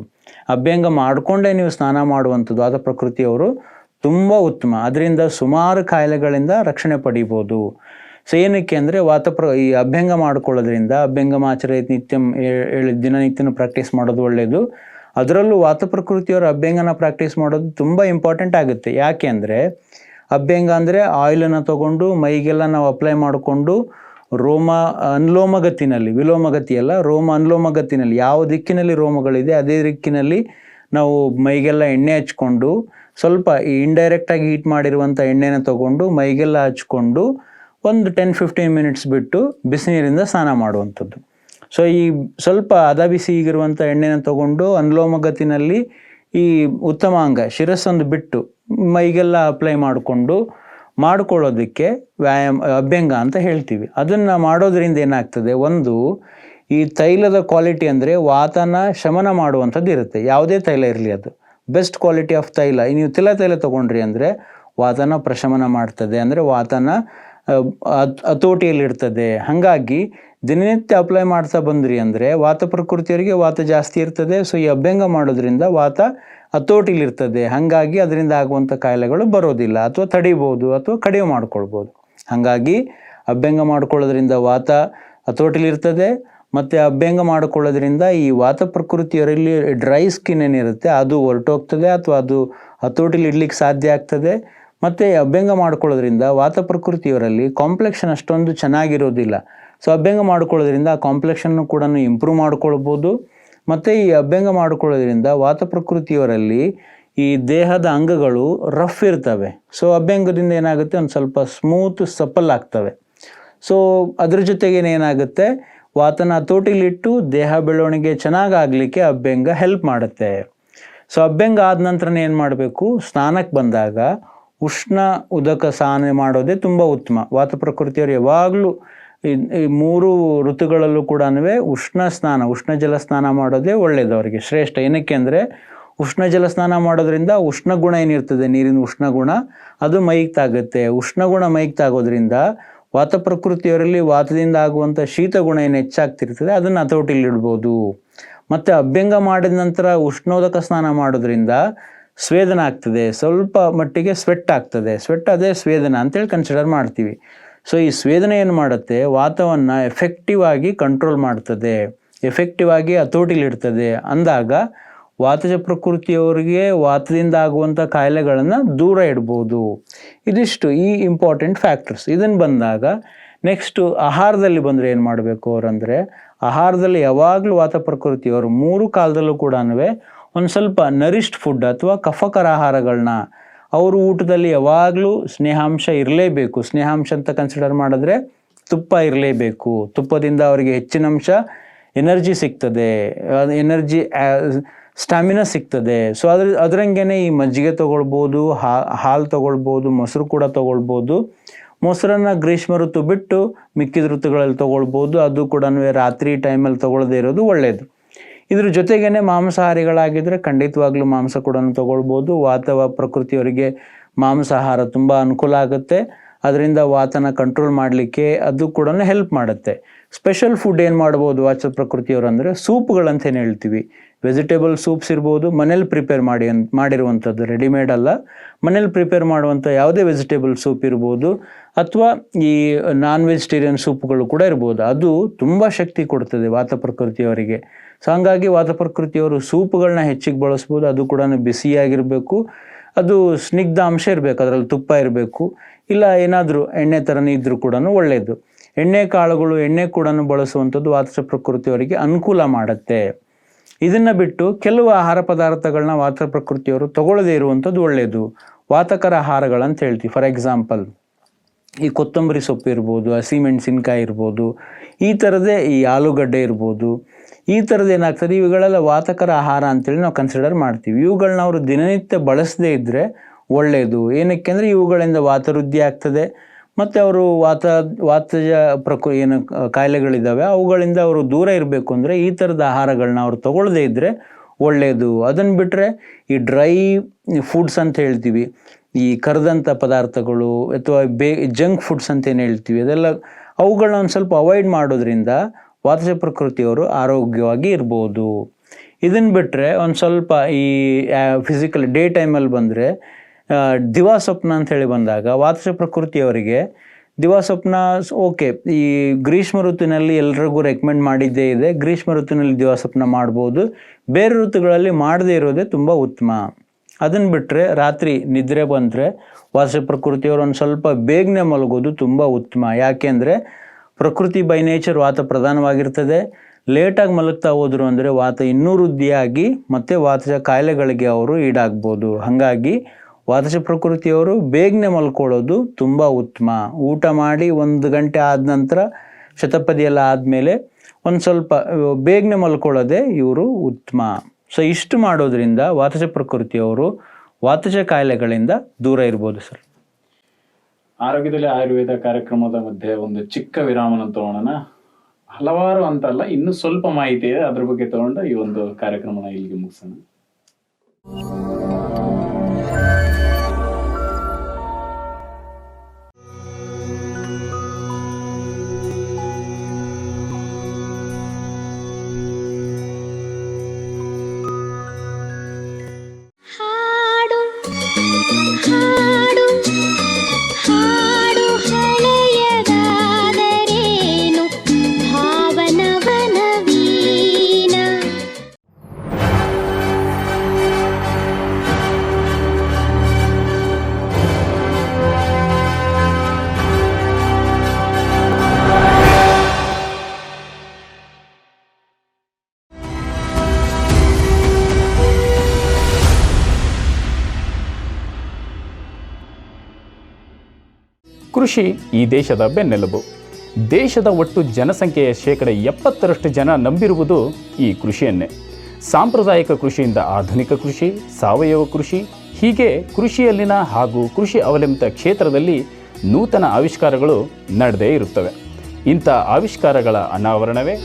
ಅಭ್ಯಂಗ ಮಾಡಿಕೊಂಡೇ ನೀವು ಸ್ನಾನ ಮಾಡುವಂಥದ್ದು ವಾತ ಪ್ರಕೃತಿಯವರು ತುಂಬ ಉತ್ತಮ. ಅದರಿಂದ ಸುಮಾರು ಕಾಯಿಲೆಗಳಿಂದ ರಕ್ಷಣೆ ಪಡಿಬೋದು. ಏನಕ್ಕೆ ಅಂದರೆ ಈ ಅಭ್ಯಂಗ ಮಾಡ್ಕೊಳ್ಳೋದ್ರಿಂದ, ಅಭ್ಯಂಗಮಾಚರ ನಿತ್ಯಂ ದಿನನಿತ್ಯನೂ ಪ್ರಾಕ್ಟೀಸ್ ಮಾಡೋದು ಒಳ್ಳೆಯದು. ಅದರಲ್ಲೂ ವಾತ ಪ್ರಕೃತಿಯವರ ಅಭ್ಯಂಗನ ಪ್ರಾಕ್ಟೀಸ್ ಮಾಡೋದು ತುಂಬ ಇಂಪಾರ್ಟೆಂಟ್ ಆಗುತ್ತೆ. ಯಾಕೆ ಅಂದರೆ ಅಭ್ಯಂಗ ಅಂದರೆ ಆಯಿಲನ್ನು ತೊಗೊಂಡು ಮೈಗೆಲ್ಲ ನಾವು ಅಪ್ಲೈ ಮಾಡಿಕೊಂಡು ಅನುಲೋಮಗತಿನಲ್ಲಿ, ವಿಲೋಮಗತಿ ಅಲ್ಲ, ಅನುಲೋಮಗತಿನಲ್ಲಿ ಯಾವ ದಿಕ್ಕಿನಲ್ಲಿ ರೋಮಗಳಿದೆ ಅದೇ ದಿಕ್ಕಿನಲ್ಲಿ ನಾವು ಮೈಗೆಲ್ಲ ಎಣ್ಣೆ ಹಚ್ಕೊಂಡು, ಸ್ವಲ್ಪ ಈ ಇಂಡೈರೆಕ್ಟಾಗಿ ಹೀಟ್ ಮಾಡಿರುವಂಥ ಎಣ್ಣೆನ ತೊಗೊಂಡು ಮೈಗೆಲ್ಲ ಹಚ್ಕೊಂಡು ಒಂದು 10-15 ಮಿನಿಟ್ಸ್ ಬಿಟ್ಟು ಬಿಸಿನೀರಿಂದ ಸ್ನಾನ ಮಾಡುವಂಥದ್ದು. ಈ ಸ್ವಲ್ಪ ಬಿಸಿ ಈಗಿರುವಂಥ ಎಣ್ಣೆನ ತೊಗೊಂಡು ಅನುಲೋಮಗತಿನಲ್ಲಿ ಈ ಉತ್ತಮಾಂಗ ಶಿರಸ್ಸೊಂದು ಬಿಟ್ಟು ಮೈಗೆಲ್ಲ ಅಪ್ಲೈ ಮಾಡ್ಕೊಳ್ಳೋದಕ್ಕೆ ಅಭ್ಯಂಗ ಅಂತ ಹೇಳ್ತೀವಿ. ಅದನ್ನು ಮಾಡೋದ್ರಿಂದ ಏನಾಗ್ತದೆ, ಒಂದು ಈ ತೈಲದ ಕ್ವಾಲಿಟಿ ಅಂದರೆ ವಾತನ ಶಮನ ಮಾಡುವಂಥದ್ದು ಇರುತ್ತೆ. ಯಾವುದೇ ತೈಲ ಇರಲಿ, ಅದು ಬೆಸ್ಟ್ ಕ್ವಾಲಿಟಿ ಆಫ್ ತೈಲ. ನೀವು ತೈಲ ತೊಗೊಂಡ್ರಿ ಅಂದರೆ ವಾತನ ಪ್ರಶಮನ ಮಾಡ್ತದೆ, ಅಂದರೆ ವಾತನ ಹತೋಟಿಯಲ್ಲಿರ್ತದೆ. ಹಾಗಾಗಿ ದಿನನಿತ್ಯ ಅಪ್ಲೈ ಮಾಡ್ತಾ ಬಂದ್ರಿ ಅಂದರೆ ವಾತ ಪ್ರಕೃತಿಯವರಿಗೆ ವಾತ ಜಾಸ್ತಿ ಇರ್ತದೆ. ಈ ಅಭ್ಯಂಗ ಮಾಡೋದ್ರಿಂದ ವಾತ ಹತೋಟಿಲಿರ್ತದೆ. ಹಾಗಾಗಿ ಅದರಿಂದ ಆಗುವಂಥ ಕಾಯಿಲೆಗಳು ಬರೋದಿಲ್ಲ, ಅಥವಾ ತಡಿಬೋದು, ಅಥವಾ ಕಡಿಮೆ ಮಾಡ್ಕೊಳ್ಬೋದು. ಹಾಗಾಗಿ ಅಭ್ಯಂಗ ಮಾಡ್ಕೊಳ್ಳೋದ್ರಿಂದ ವಾತ ಹತೋಟಿಲಿರ್ತದೆ. ಮತ್ತು ಅಭ್ಯಂಗ ಮಾಡಿಕೊಳ್ಳೋದ್ರಿಂದ ಈ ವಾತ ಪ್ರಕೃತಿಯವರಲ್ಲಿ ಡ್ರೈ ಸ್ಕಿನ್ ಏನಿರುತ್ತೆ ಅದು ಹೊರಟೋಗ್ತದೆ, ಅಥವಾ ಅದು ಹತೋಟಿಲಿ ಇಡ್ಲಿಕ್ಕೆ ಸಾಧ್ಯ ಆಗ್ತದೆ. ಮತ್ತು ಅಭ್ಯಂಗ ಮಾಡ್ಕೊಳ್ಳೋದ್ರಿಂದ ವಾತ ಪ್ರಕೃತಿಯವರಲ್ಲಿ ಕಾಂಪ್ಲೆಕ್ಷನ್ ಅಷ್ಟೊಂದು ಚೆನ್ನಾಗಿರೋದಿಲ್ಲ. ಅಭ್ಯಂಗ ಮಾಡ್ಕೊಳ್ಳೋದ್ರಿಂದ ಆ ಕಾಂಪ್ಲೆಕ್ಷನ್ನು ಕೂಡ ಇಂಪ್ರೂವ್ ಮಾಡ್ಕೊಳ್ಬೋದು. ಮತ್ತು ಈ ಅಭ್ಯಂಗ ಮಾಡ್ಕೊಳ್ಳೋದ್ರಿಂದ ವಾತ ಪ್ರಕೃತಿಯವರಲ್ಲಿ ಈ ದೇಹದ ಅಂಗಗಳು ರಫ್ ಇರ್ತವೆ. ಅಭ್ಯಂಗದಿಂದ ಏನಾಗುತ್ತೆ, ಒಂದು ಸ್ವಲ್ಪ ಸ್ಮೂತ್ ಸಪ್ಪಲ್ ಆಗ್ತವೆ. ಅದ್ರ ಜೊತೆಗೇನೆ ಏನಾಗುತ್ತೆ, ವಾತನ ಹತೋಟಿಲಿಟ್ಟು ದೇಹ ಬೆಳವಣಿಗೆ ಚೆನ್ನಾಗಾಗಲಿಕ್ಕೆ ಅಭ್ಯಂಗ ಹೆಲ್ಪ್ ಮಾಡುತ್ತೆ. ಅಭ್ಯಂಗ ಆದ ನಂತರನೇ ಏನು ಮಾಡಬೇಕು, ಸ್ನಾನಕ್ಕೆ ಬಂದಾಗ ಉಷ್ಣ ಉದಕ ಸ್ನಾನ ಮಾಡೋದೇ ತುಂಬ ಉತ್ತಮ. ವಾತ ಪ್ರಕೃತಿಯವರು ಯಾವಾಗಲೂ ಈ 3 ಋತುಗಳಲ್ಲೂ ಕೂಡ ಉಷ್ಣ ಜಲ ಸ್ನಾನ ಮಾಡೋದೇ ಒಳ್ಳೆಯದು, ಅವರಿಗೆ ಶ್ರೇಷ್ಠ. ಏನಕ್ಕೆ ಅಂದರೆ ಉಷ್ಣ ಜಲ ಸ್ನಾನ ಮಾಡೋದ್ರಿಂದ ಉಷ್ಣ ಗುಣ ಏನಿರ್ತದೆ, ನೀರಿನ ಉಷ್ಣ ಗುಣ ಅದು ಮೈಗೆ ತಾಗುತ್ತೆ. ಉಷ್ಣ ಗುಣ ಮೈಗೆ ತಾಗೋದ್ರಿಂದ ವಾತ ಪ್ರಕೃತಿಯವರಲ್ಲಿ ವಾತದಿಂದ ಆಗುವಂಥ ಶೀತ ಗುಣ ಏನು ಹೆಚ್ಚಾಗ್ತಿರ್ತದೆ ಅದನ್ನು ಹತೋಟಿಲಿಡ್ಬೋದು. ಮತ್ತು ಅಭ್ಯಂಗ ಮಾಡಿದ ನಂತರ ಉಷ್ಣೋದಕ ಸ್ನಾನ ಮಾಡೋದ್ರಿಂದ ಸ್ವೇದನ ಆಗ್ತದೆ, ಸ್ವಲ್ಪ ಮಟ್ಟಿಗೆ ಸ್ವೆಟ್ ಆಗ್ತದೆ. ಅದೇ ಸ್ವೇದನ ಅಂತೇಳಿ ಕನ್ಸಿಡರ್ ಮಾಡ್ತೀವಿ. ಈ ಸ್ವೇದನೆ ಏನು ಮಾಡುತ್ತೆ, ವಾತವನ್ನು ಎಫೆಕ್ಟಿವ್ ಆಗಿ ಕಂಟ್ರೋಲ್ ಮಾಡ್ತದೆ, ಎಫೆಕ್ಟಿವ್ ಆಗಿ ಹತೋಟಿಲಿಡ್ತದೆ. ಅಂದಾಗ ವಾತಜ ಪ್ರಕೃತಿಯವರಿಗೆ ವಾತದಿಂದ ಆಗುವಂಥ ಕಾಯಿಲೆಗಳನ್ನು ದೂರ ಇಡ್ಬೋದು. ಇದಿಷ್ಟು ಈ ಇಂಪಾರ್ಟೆಂಟ್ ಫ್ಯಾಕ್ಟರ್ಸ್. ಇದನ್ನು ಬಂದಾಗ ನೆಕ್ಸ್ಟು ಆಹಾರದಲ್ಲಿ ಬಂದರೆ ಏನು ಮಾಡಬೇಕು ಅವರಂದರೆ, ಆಹಾರದಲ್ಲಿ ಯಾವಾಗಲೂ ವಾತ ಪ್ರಕೃತಿಯವರು 3 ಕಾಲದಲ್ಲೂ ಕೂಡ ಒಂದು ಸ್ವಲ್ಪ ನರಿಷ್ಡ್ ಫುಡ್ ಅಥವಾ ಕಫಕರ ಆಹಾರಗಳನ್ನ, ಅವರು ಊಟದಲ್ಲಿ ಯಾವಾಗಲೂ ಸ್ನೇಹಾಂಶ ಇರಲೇಬೇಕು. ಸ್ನೇಹಾಂಶ ಅಂತ ಕನ್ಸಿಡರ್ ಮಾಡಿದ್ರೆ ತುಪ್ಪ ಇರಲೇಬೇಕು. ತುಪ್ಪದಿಂದ ಅವರಿಗೆ ಹೆಚ್ಚಿನ ಅಂಶ ಎನರ್ಜಿ ಸಿಗ್ತದೆ, ಸ್ಟಾಮಿನಾ ಸಿಗ್ತದೆ. ಅದರಂಗೆ ಈ ಮಜ್ಜಿಗೆ ತೊಗೊಳ್ಬೋದು, ಹಾಲು ತೊಗೊಳ್ಬೋದು, ಮೊಸರು ಕೂಡ ತೊಗೊಳ್ಬೋದು. ಮೊಸರನ್ನ ಗ್ರೀಷ್ಮ ಋತು ಬಿಟ್ಟು ಮಿಕ್ಕಿದ ಋತುಗಳಲ್ಲಿ ತಗೊಳ್ಬೋದು. ಅದು ಕೂಡ ರಾತ್ರಿ ಟೈಮಲ್ಲಿ ತಗೊಳ್ಳದೇ ಇರೋದು ಒಳ್ಳೆಯದು. ಇದ್ರ ಜೊತೆಗೇನೆ ಮಾಂಸಾಹಾರಿಗಳಾಗಿದ್ದರೆ ಖಂಡಿತವಾಗ್ಲೂ ಮಾಂಸ ಕೂಡ ತಗೊಳ್ಬೋದು. ಪ್ರಕೃತಿಯವರಿಗೆ ಮಾಂಸಾಹಾರ ತುಂಬ ಅನುಕೂಲ ಆಗುತ್ತೆ. ಅದರಿಂದ ವಾತನ ಕಂಟ್ರೋಲ್ ಮಾಡಲಿಕ್ಕೆ ಅದು ಕೂಡ ಹೆಲ್ಪ್ ಮಾಡುತ್ತೆ. ಸ್ಪೆಷಲ್ ಫುಡ್ ಏನು ಮಾಡ್ಬೋದು ವಾಚ ಪ್ರಕೃತಿಯವರು ಅಂದರೆ ಸೂಪ್ಗಳಂತ ಏನು ಹೇಳ್ತೀವಿ, ವೆಜಿಟೇಬಲ್ ಸೂಪ್ಸ್ ಇರ್ಬೋದು, ಮನೇಲಿ ಪ್ರಿಪೇರ್ ಮಾಡಿರುವಂಥದ್ದು, ರೆಡಿಮೇಡ್ ಅಲ್ಲ, ಮನೇಲಿ ಪ್ರಿಪೇರ್ ಮಾಡುವಂಥ ಯಾವುದೇ ವೆಜಿಟೇಬಲ್ ಸೂಪ್ ಇರ್ಬೋದು, ಅಥವಾ ಈ ನಾನ್ ವೆಜಿಟೇರಿಯನ್ ಸೂಪ್ಗಳು ಕೂಡ ಇರ್ಬೋದು. ಅದು ತುಂಬ ಶಕ್ತಿ ಕೊಡ್ತದೆ ವಾತ ಪ್ರಕೃತಿಯವರಿಗೆ. ಸೊ ಹಂಗಾಗಿ ವಾತ ಪ್ರಕೃತಿಯವರು ಸೂಪ್ಗಳನ್ನ ಹೆಚ್ಚಿಗೆ ಬಳಸ್ಬೋದು. ಅದು ಕೂಡ ಬಿಸಿಯಾಗಿರಬೇಕು, ಅದು ಸ್ನಿಗ್ಧ ಅಂಶ ಇರಬೇಕು, ಅದರಲ್ಲಿ ತುಪ್ಪ ಇರಬೇಕು, ಇಲ್ಲ ಏನಾದರೂ ಎಣ್ಣೆ ಥರನೇ ಇದ್ದರೂ ಕೂಡ ಒಳ್ಳೆಯದು. ಎಣ್ಣೆ ಕಾಳುಗಳು, ಎಣ್ಣೆ ಕೂಡ ಬಳಸುವಂಥದ್ದು ವಾತ ಪ್ರಕೃತಿಯವರಿಗೆ ಅನುಕೂಲ ಮಾಡುತ್ತೆ. ಇದನ್ನು ಬಿಟ್ಟು ಕೆಲವು ಆಹಾರ ಪದಾರ್ಥಗಳನ್ನ ವಾತ ಪ್ರಕೃತಿಯವರು ತಗೊಳ್ಳದೇ ಇರುವಂಥದ್ದು ಒಳ್ಳೆಯದು. ವಾತಕರ ಆಹಾರಗಳಂತ ಹೇಳ್ತೀವಿ. ಫಾರ್ ಎಕ್ಸಾಂಪಲ್ ಈ ಕೊತ್ತಂಬರಿ ಸೊಪ್ಪು ಇರ್ಬೋದು, ಹಸಿಮೆಣಸಿನ್ಕಾಯಿ ಇರ್ಬೋದು, ಈ ಥರದೇ ಈ ಆಲೂಗಡ್ಡೆ ಇರ್ಬೋದು, ಈ ಥರದ್ದು ಏನಾಗ್ತದೆ, ಇವುಗಳೆಲ್ಲ ವಾತಕರ ಆಹಾರ ಅಂತೇಳಿ ನಾವು ಕನ್ಸಿಡರ್ ಮಾಡ್ತೀವಿ. ಇವುಗಳನ್ನ ಅವರು ದಿನನಿತ್ಯ ಬಳಸದೇ ಇದ್ದರೆ ಒಳ್ಳೆಯದು. ಏನಕ್ಕೆ ಅಂದರೆ ಇವುಗಳಿಂದ ವಾತವೃದ್ಧಿ ಆಗ್ತದೆ, ಮತ್ತು ಅವರು ವಾತಜ ಏನು ಕಾಯಿಲೆಗಳಿದ್ದಾವೆ ಅವುಗಳಿಂದ ಅವರು ದೂರ ಇರಬೇಕು ಅಂದರೆ ಈ ಥರದ ಆಹಾರಗಳನ್ನ ಅವರು ತಗೊಳ್ಳದೇ ಇದ್ದರೆ ಒಳ್ಳೆಯದು. ಅದನ್ನು ಬಿಟ್ಟರೆ ಈ ಡ್ರೈ ಫುಡ್ಸ್ ಅಂತ ಹೇಳ್ತೀವಿ, ಈ ಕರೆದಂಥ ಪದಾರ್ಥಗಳು ಅಥವಾ ಜಂಕ್ ಫುಡ್ಸ್ ಅಂತ ಏನು ಹೇಳ್ತೀವಿ, ಅದೆಲ್ಲ ಅವುಗಳನ್ನ ಒಂದು ಸ್ವಲ್ಪ ಅವಾಯ್ಡ್ ಮಾಡೋದ್ರಿಂದ ವಾತಜ ಪ್ರಕೃತಿಯವರು ಆರೋಗ್ಯವಾಗಿ ಇರ್ಬೋದು. ಇದನ್ನು ಬಿಟ್ಟರೆ ಒಂದು ಸ್ವಲ್ಪ ಈ ಫಿಸಿಕಲ್ ಡೇ ಟೈಮಲ್ಲಿ ಬಂದರೆ ದಿವಾ ಸ್ವಪ್ನ ಅಂಥೇಳಿ ಬಂದಾಗ ವಾತಜ ಪ್ರಕೃತಿಯವರಿಗೆ ದಿವಾ ಸ್ವಪ್ನ ಓಕೆ, ಈ ಗ್ರೀಷ್ಮ ಋತುವಿನಲ್ಲಿ ಎಲ್ರಿಗೂ ರೆಕಮೆಂಡ್ ಮಾಡಿದ್ದೇ ಇದೆ. ಗ್ರೀಷ್ಮ ಋತುವಿನಲ್ಲಿ ದಿವಾ ಸ್ವಪ್ನ ಮಾಡ್ಬೋದು, ಬೇರೆ ಋತುಗಳಲ್ಲಿ ಮಾಡದೇ ಇರೋದೇ ತುಂಬ ಉತ್ತಮ. ಅದನ್ನು ಬಿಟ್ಟರೆ ರಾತ್ರಿ ನಿದ್ರೆ ಬಂದರೆ ವಾತಜ ಪ್ರಕೃತಿಯವರು ಒಂದು ಸ್ವಲ್ಪ ಬೇಗನೆ ಮಲಗೋದು ತುಂಬ ಉತ್ತಮ. ಯಾಕೆಂದರೆ ಪ್ರಕೃತಿ ಬೈ ನೇಚರ್ ವಾತ ಪ್ರಧಾನವಾಗಿರ್ತದೆ. ಲೇಟಾಗಿ ಮಲಗ್ತಾ ಹೋದ್ರು ಅಂದರೆ ವಾತ ಇನ್ನೂ ವೃದ್ಧಿಯಾಗಿ ಮತ್ತು ವಾತಜ ಕಾಯಿಲೆಗಳಿಗೆ ಅವರು ಈಡಾಗ್ಬೋದು. ಹಾಗಾಗಿ ವಾತಜ ಪ್ರಕೃತಿಯವರು ಬೇಗನೆ ಮಲ್ಕೊಳ್ಳೋದು ತುಂಬ ಉತ್ತಮ. ಊಟ ಮಾಡಿ 1 ಗಂಟೆ ಆದ ನಂತರ ಶತಪದಿ ಎಲ್ಲ ಆದಮೇಲೆ ಒಂದು ಸ್ವಲ್ಪ ಬೇಗನೆ ಮಲ್ಕೊಳ್ಳೋದೇ ಇವರು ಉತ್ತಮ. ಸೊ ಇಷ್ಟು ಮಾಡೋದ್ರಿಂದ ವಾತಜ ಪ್ರಕೃತಿಯವರು ವಾತಜ ಕಾಯಿಲೆಗಳಿಂದ ದೂರ ಇರ್ಬೋದು ಸರ್. ಆರೋಗ್ಯದಲ್ಲಿ ಆಯುರ್ವೇದ ಕಾರ್ಯಕ್ರಮದ ಮಧ್ಯೆ ಒಂದು ಚಿಕ್ಕ ವಿರಾಮನ ತಗೊಳ್ಳೋಣ. ಹಲವಾರು ಅಂತಲ್ಲ, ಇನ್ನೂ ಸ್ವಲ್ಪ ಮಾಹಿತಿ ಇದೆ, ಅದ್ರ ಬಗ್ಗೆ ತಗೊಂಡು ಈ ಒಂದು ಕಾರ್ಯಕ್ರಮನ ಇಲ್ಲಿಗೆ ಮುಗಿಸೋಣ. ಕೃಷಿ ಈ ದೇಶದ ಬೆನ್ನೆಲುಬು. ದೇಶದ ಒಟ್ಟು ಜನಸಂಖ್ಯೆಯ 70% ಜನ ನಂಬಿರುವುದು ಈ ಕೃಷಿಯನ್ನೇ. ಸಾಂಪ್ರದಾಯಿಕ ಕೃಷಿಯಿಂದ ಆಧುನಿಕ ಕೃಷಿ, ಸಾವಯವ ಕೃಷಿ, ಹೀಗೆ ಕೃಷಿಯಲ್ಲಿನ ಹಾಗೂ ಕೃಷಿ ಅವಲಂಬಿತ ಕ್ಷೇತ್ರದಲ್ಲಿ ನೂತನ ಆವಿಷ್ಕಾರಗಳು ನಡೆದೇ ಇರುತ್ತವೆ. ಇಂಥ ಆವಿಷ್ಕಾರಗಳ ಅನಾವರಣವೇ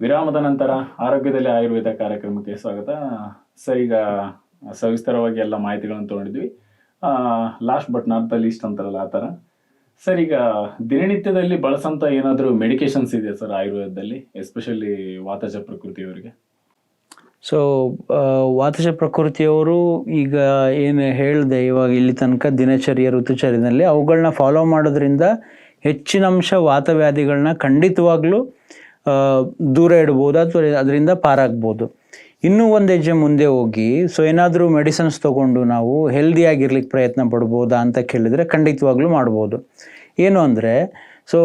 ವಿರಾಮದ ನಂತರ ಆರೋಗ್ಯದಲ್ಲಿ ಆಯುರ್ವೇದ ಕಾರ್ಯಕ್ರಮಕ್ಕೆ ಸ್ವಾಗತ ಸರ್. ಈಗ ಸವಿಸ್ತರವಾಗಿ ಎಲ್ಲ ಮಾಹಿತಿಗಳನ್ನು ತಗೊಂಡಿದ್ವಿ. Last but not the least ಅಂತಾರಲ್ಲ ಆ ಥರ. ಸರ್, ಈಗ ದಿನನಿತ್ಯದಲ್ಲಿ ಬಳಸಂತ ಏನಾದರೂ ಮೆಡಿಕೇಶನ್ಸ್ ಇದೆಯಾ ಸರ್ ಆಯುರ್ವೇದದಲ್ಲಿ, ಎಸ್ಪೆಷಲಿ ವಾತಜ ಪ್ರಕೃತಿಯವರಿಗೆ? ಸೊ ವಾತಜ ಪ್ರಕೃತಿಯವರು ಈಗ ಏನು ಹೇಳಿದೆ ಇವಾಗ ಇಲ್ಲಿ ತನಕ ದಿನಚರ್ಯ ಋತುಚರ್ಯದಲ್ಲಿ ಅವುಗಳನ್ನ ಫಾಲೋ ಮಾಡೋದ್ರಿಂದ ಹೆಚ್ಚಿನ ಅಂಶ ವಾತವ್ಯಾಧಿಗಳನ್ನ ಖಂಡಿತವಾಗ್ಲೂ ದೂರ ಇಡ್ಬೋದು ಅಥವಾ ಅದರಿಂದ ಪಾರಾಗ್ಬೋದು. ಇನ್ನೂ ಒಂದು ಹೆಜ್ಜೆ ಮುಂದೆ ಹೋಗಿ ಸೊ ಏನಾದರೂ ಮೆಡಿಸಿನ್ಸ್ ತೊಗೊಂಡು ನಾವು ಹೆಲ್ದಿಯಾಗಿರ್ಲಿಕ್ಕೆ ಪ್ರಯತ್ನ ಪಡ್ಬೋದಾ ಅಂತ ಕೇಳಿದರೆ ಖಂಡಿತವಾಗ್ಲೂ ಮಾಡ್ಬೋದು. ಏನು ಅಂದರೆ ಸೊ